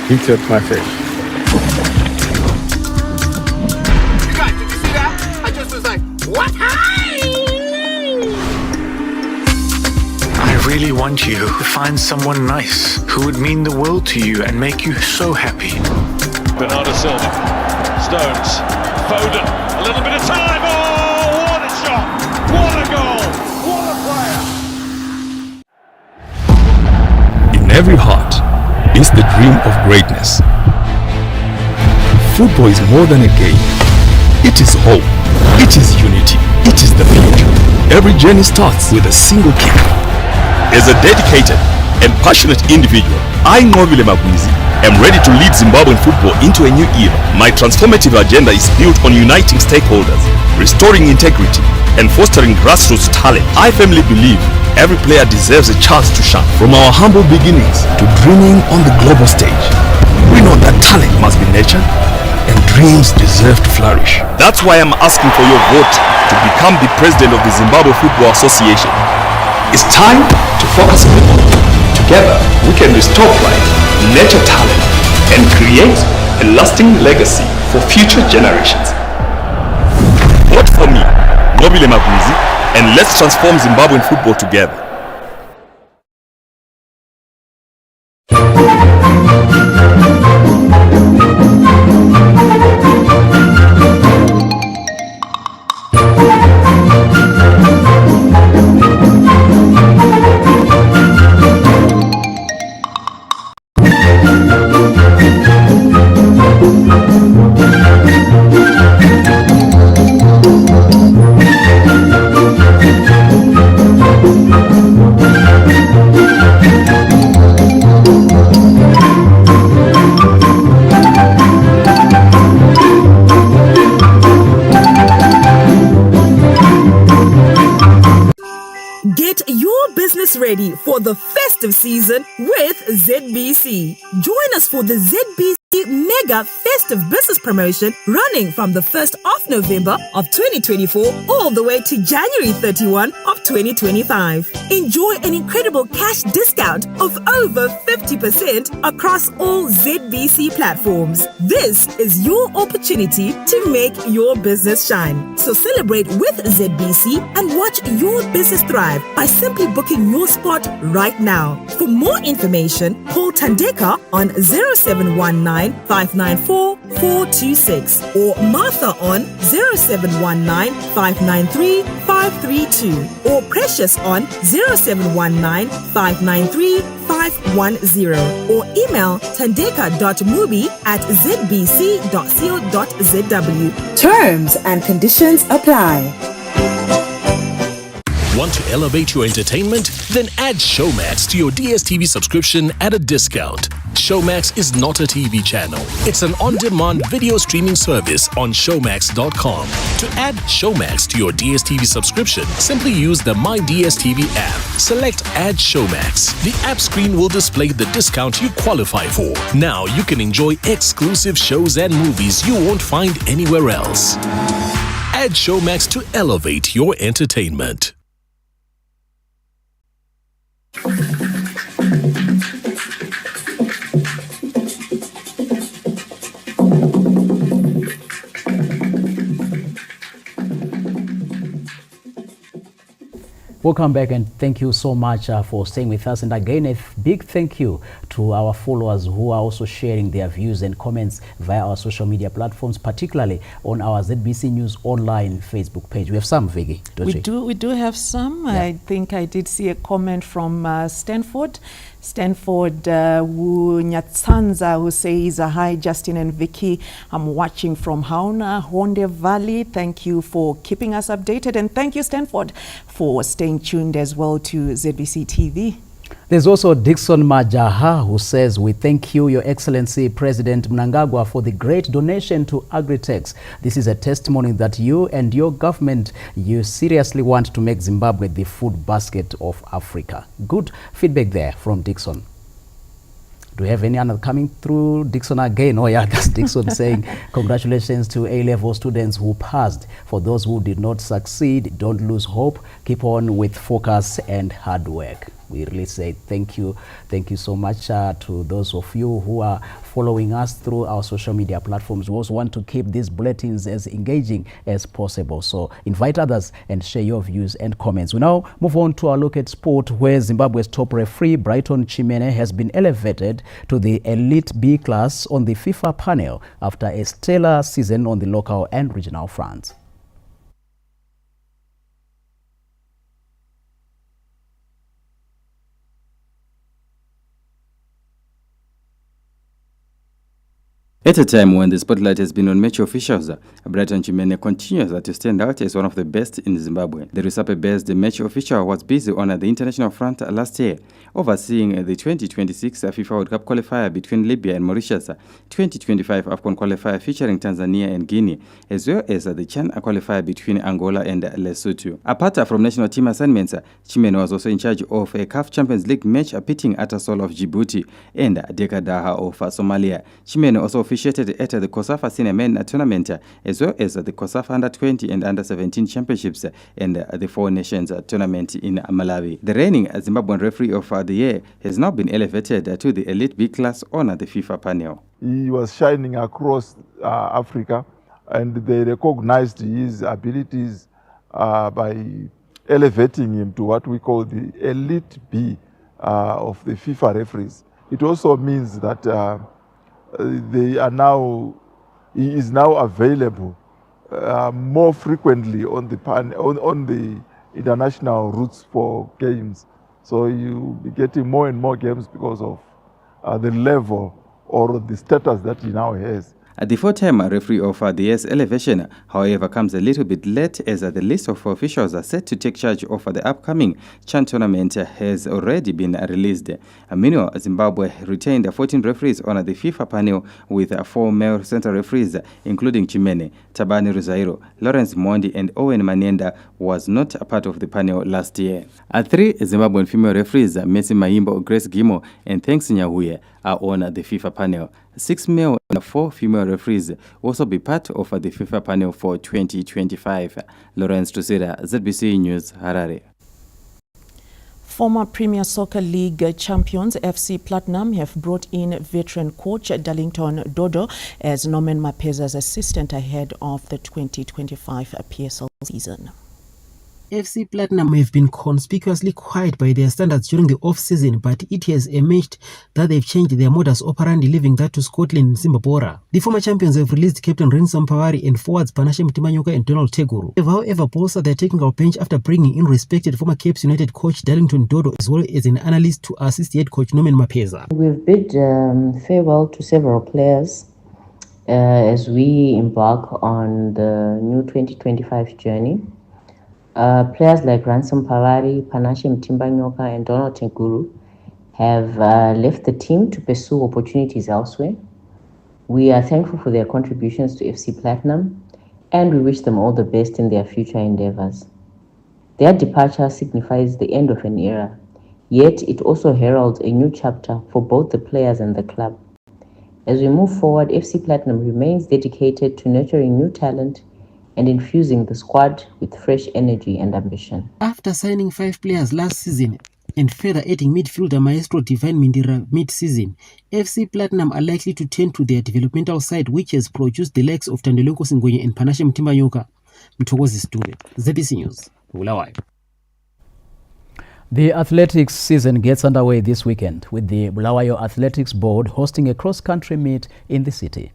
hit you at my face. Guys, did you see that? I just was like, what? I really want you to find someone nice who would mean the world to you and make you so happy. Bernardo Silva, Stones, Foden, a little bit of time. Oh, what a shot! What a goal! What a player! In every heart is the dream of greatness. Football is more than a game. It is hope. It is unity. It is the future. Every journey starts with a single kick. As a dedicated and passionate individual, I, Bubi-Lupane, am ready to lead Zimbabwean football into a new era. My transformative agenda is built on uniting stakeholders, restoring integrity, and fostering grassroots talent. I firmly believe every player deserves a chance to shine. From our humble beginnings to dreaming on the global stage, we know that talent must be nurtured and dreams deserve to flourish. That's why I'm asking for your vote to become the president of the Zimbabwe Football Association. It's time to focus on the ball. Together, we can restore pride, nurture talent, and create a lasting legacy for future generations. Vote for me, Bubi-Lupane, and let's transform Zimbabwean football together. Get your business ready for the festive season with ZBC. Join us for the ZBC Mega Festive Business Promotion running from the 1st of November of 2024 all the way to January 31 of 2025. Enjoy an incredible cash discount of over 50% across all ZBC platforms. This is your opportunity to make your business shine. So celebrate with ZBC and watch your business thrive by simply booking your spot right now. For more information, call Tandeka on 0719 594 426 or Martha on 0719 593 532 or Precious on 0719 593 510 or email tandeka.mubi@zbc.co.zw. Terms and conditions apply. Want to elevate your entertainment? Then add Showmax to your DSTV subscription at a discount. Showmax is not a TV channel. It's an on-demand video streaming service on showmax.com. To add Showmax to your DSTV subscription, simply use the My DSTV app. Select Add Showmax. The app screen will display the discount you qualify for. Now you can enjoy exclusive shows and movies you won't find anywhere else. Add Showmax to elevate your entertainment. Welcome back and thank you so much for staying with us, and again a big thank you to our followers who are also sharing their views and comments via our social media platforms, particularly on our ZBC News Online Facebook page. We have some, Vicky, don't we do have some. Yeah. I think I did see a comment from Stanford Wunyatsanza, who says, hi Justin and Vicky, I'm watching from Hauna, Honde Valley. Thank you for keeping us updated, and thank you Stanford for staying tuned as well to ZBC TV. There's also Dixon Majaha, who says, we thank you, Your Excellency President Mnangagwa, for the great donation to Agri-Tex. This is a testimony that you and your government, you seriously want to make Zimbabwe the food basket of Africa. Good feedback there from Dixon. Do we have any other coming through? Dixon again. Oh yeah, that's Dixon saying, congratulations to A-level students who passed. For those who did not succeed, don't lose hope. Keep on with focus and hard work. We really say thank you so much to those of you who are following us through our social media platforms. We also want to keep these bulletins as engaging as possible, so invite others and share your views and comments. We now move on to our look at sport, where Zimbabwe's top referee Brighton Chimene has been elevated to the Elite B class on the FIFA panel after a stellar season on the local and regional fronts. At a time when the spotlight has been on match officials, Brighton Chimene continues to stand out as one of the best in Zimbabwe. The Rusape-based match official was busy on the international front last year, overseeing the 2026 FIFA World Cup qualifier between Libya and Mauritius, 2025 AFCON qualifier featuring Tanzania and Guinea, as well as the CHAN qualifier between Angola and Lesotho. Apart from national team assignments, Chimene was also in charge of a CAF Champions League match pitting Atasol of Djibouti and Dekadaha of Somalia. Chimene also officiated at the COSAFA Senior Men Tournament, as well as the COSAFA Under-20 and Under-17 Championships and the Four Nations Tournament in Malawi. The reigning Zimbabwean Referee of the Year has now been elevated to the Elite B class on the FIFA panel. He was shining across Africa, and they recognized his abilities by elevating him to what we call the Elite B of the FIFA referees. It also means that he is now available more frequently on the international routes for games. So you'll be getting more and more games because of the level or the status that he now has. The four-time referee of the year's elevation, however, comes a little bit late, as the list of officials are set to take charge of the upcoming CHAN tournament has already been released. Meanwhile, Zimbabwe retained 14 referees on the FIFA panel, with 4 male central referees, including Chimene, Tabani Ruzairo, Lawrence Mondi, and Owen Manienda was not a part of the panel last year. 3 Zimbabwean female referees, Messi Mahimbo, Grace Gimo, and Thanks Nyahuye, are on the FIFA panel. 6 male and 4 female referees will also be part of the FIFA panel for 2025. Lawrence Tusira, ZBC News, Harare. Former Premier Soccer League champions FC Platinum have brought in veteran coach Darlington Dodo as Norman Mapeza's assistant ahead of the 2025 PSL season. FC Platinum have been conspicuously quiet by their standards during the off-season, but it has emerged that they've changed their modus operandi, leaving that to Scotland and Zimbabwe. The former champions have released captain Ransom Pavari and forwards Panashe Mtimanyoka and Donald Teguru. They've however bolstered their technical bench after bringing in respected former Capes United coach Darlington Dodo, as well as an analyst to assist head coach Norman Mapeza. We've bid farewell to several players as we embark on the new 2025 journey. Players like Ransom Pavari, Panashe Mtimbanyoka, and Donald Teguru have left the team to pursue opportunities elsewhere. We are thankful for their contributions to FC Platinum, and we wish them all the best in their future endeavors. Their departure signifies the end of an era, yet it also heralds a new chapter for both the players and the club. As we move forward, FC Platinum remains dedicated to nurturing new talent and infusing the squad with fresh energy and ambition. After signing 5 players last season and further adding midfielder Maestro Divine Mindira mid-season, FC Platinum are likely to turn to their developmental side, which has produced the likes of Tandeloko Singonye and Panashe Mtimbanyoka. Mthokozi Stube, ZBC News, Bulawayo. The athletics season gets underway this weekend, with the Bulawayo Athletics Board hosting a cross-country meet in the city.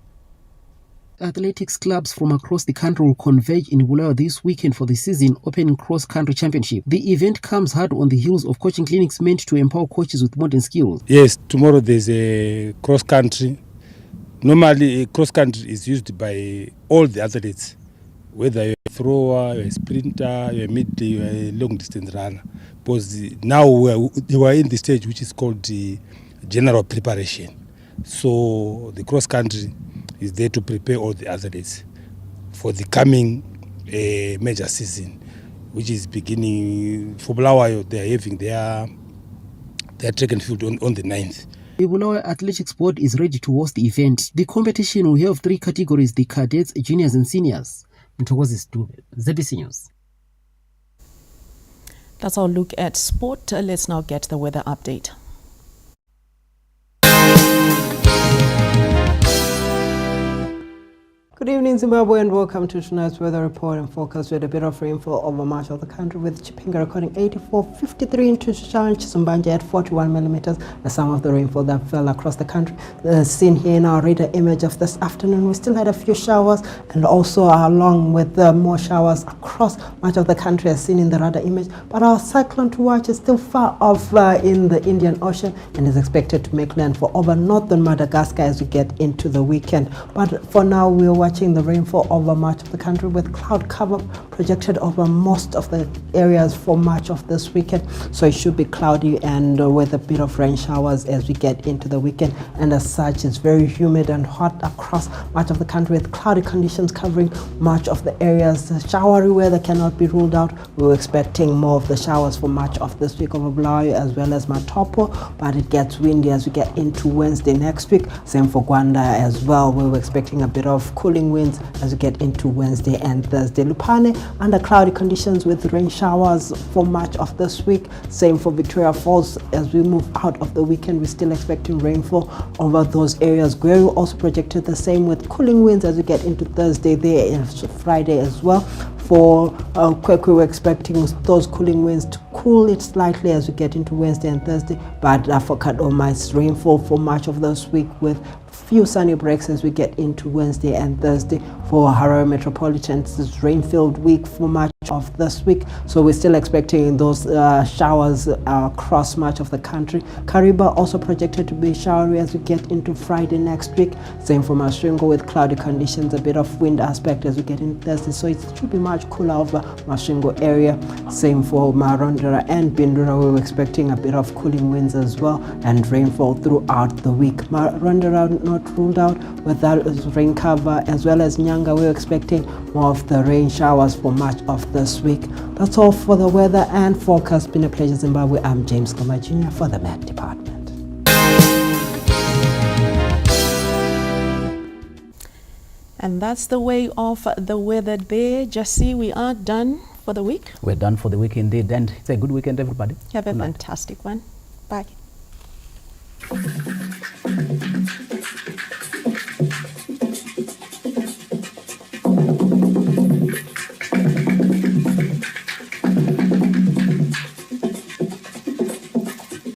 Athletics clubs from across the country will converge in Bulawayo this weekend for the season-opening cross-country championship. The event comes hard on the heels of coaching clinics meant to empower coaches with modern skills. Yes, tomorrow there's a cross-country. Normally, cross-country is used by all the athletes, whether you're a thrower, you're a sprinter, you're a mid-day, you're a long-distance runner. Because now we're in the stage which is called the general preparation. So the cross-country is there to prepare all the athletes for the coming major season, which is beginning for Bulawayo. They are having their track and field on the 9th. The Bulawayo Athletics Board is ready to host the event. The competition will have 3 categories: the cadets, juniors, and seniors. Mthokozi Stube, ZBC News. That's our look at sport. Let's now get the weather update. Good evening, Zimbabwe, and welcome to tonight's weather report and forecast with a bit of rainfall over much of the country, with Chipinge recording 84.53 into Chimbanje at 41 millimeters. Some of the rainfall that fell across the country seen here in our radar image of this afternoon. We still had a few showers, and also along with more showers across much of the country as seen in the radar image. But our cyclone to watch is still far off in the Indian Ocean and is expected to make landfall over northern Madagascar as we get into the weekend. But for now, we are watching the rainfall over much of the country, with cloud cover projected over most of the areas for much of this weekend. So it should be cloudy and with a bit of rain showers as we get into the weekend. And as such, it's very humid and hot across much of the country, with cloudy conditions covering much of the areas. The showery weather cannot be ruled out. We're expecting more of the showers for much of this week over Bulawayo as well as Matopo, but it gets windy as we get into Wednesday next week. Same for Gwanda as well. We're expecting a bit of cooling winds as we get into Wednesday and Thursday. Lupane under cloudy conditions with rain showers for much of this week. Same for Victoria Falls. As we move out of the weekend, we're still expecting rainfall over those areas. Gweru also projected the same with cooling winds as we get into Thursday there and Friday as well. For Kwekwe, we're expecting those cooling winds to cool it slightly as we get into Wednesday and Thursday. But for Kadoma, it's rainfall for much of this week with few sunny breaks as we get into Wednesday and Thursday. For Harare Metropolitan, it's rain-filled week for much of this week, so we're still expecting those showers across much of the country. Kariba also projected to be showery as we get into Friday next week. Same for Masvingo with cloudy conditions, a bit of wind aspect as we get into Thursday, so it should be much cooler over Masvingo area. Same for Marondera and Bindura, we're expecting a bit of cooling winds as well and rainfall throughout the week. Marondera not ruled out with that rain cover, as well as Nyanga, we're expecting more of the rain showers for much of this week. That's all for the weather and forecast. It's been a pleasure, Zimbabwe. I'm James Koma Jr. for the Met Department. And that's the way of the weather there. Jesse, we are done for the week. We're done for the week indeed, and it's a good weekend, everybody. Have a fantastic one. Bye.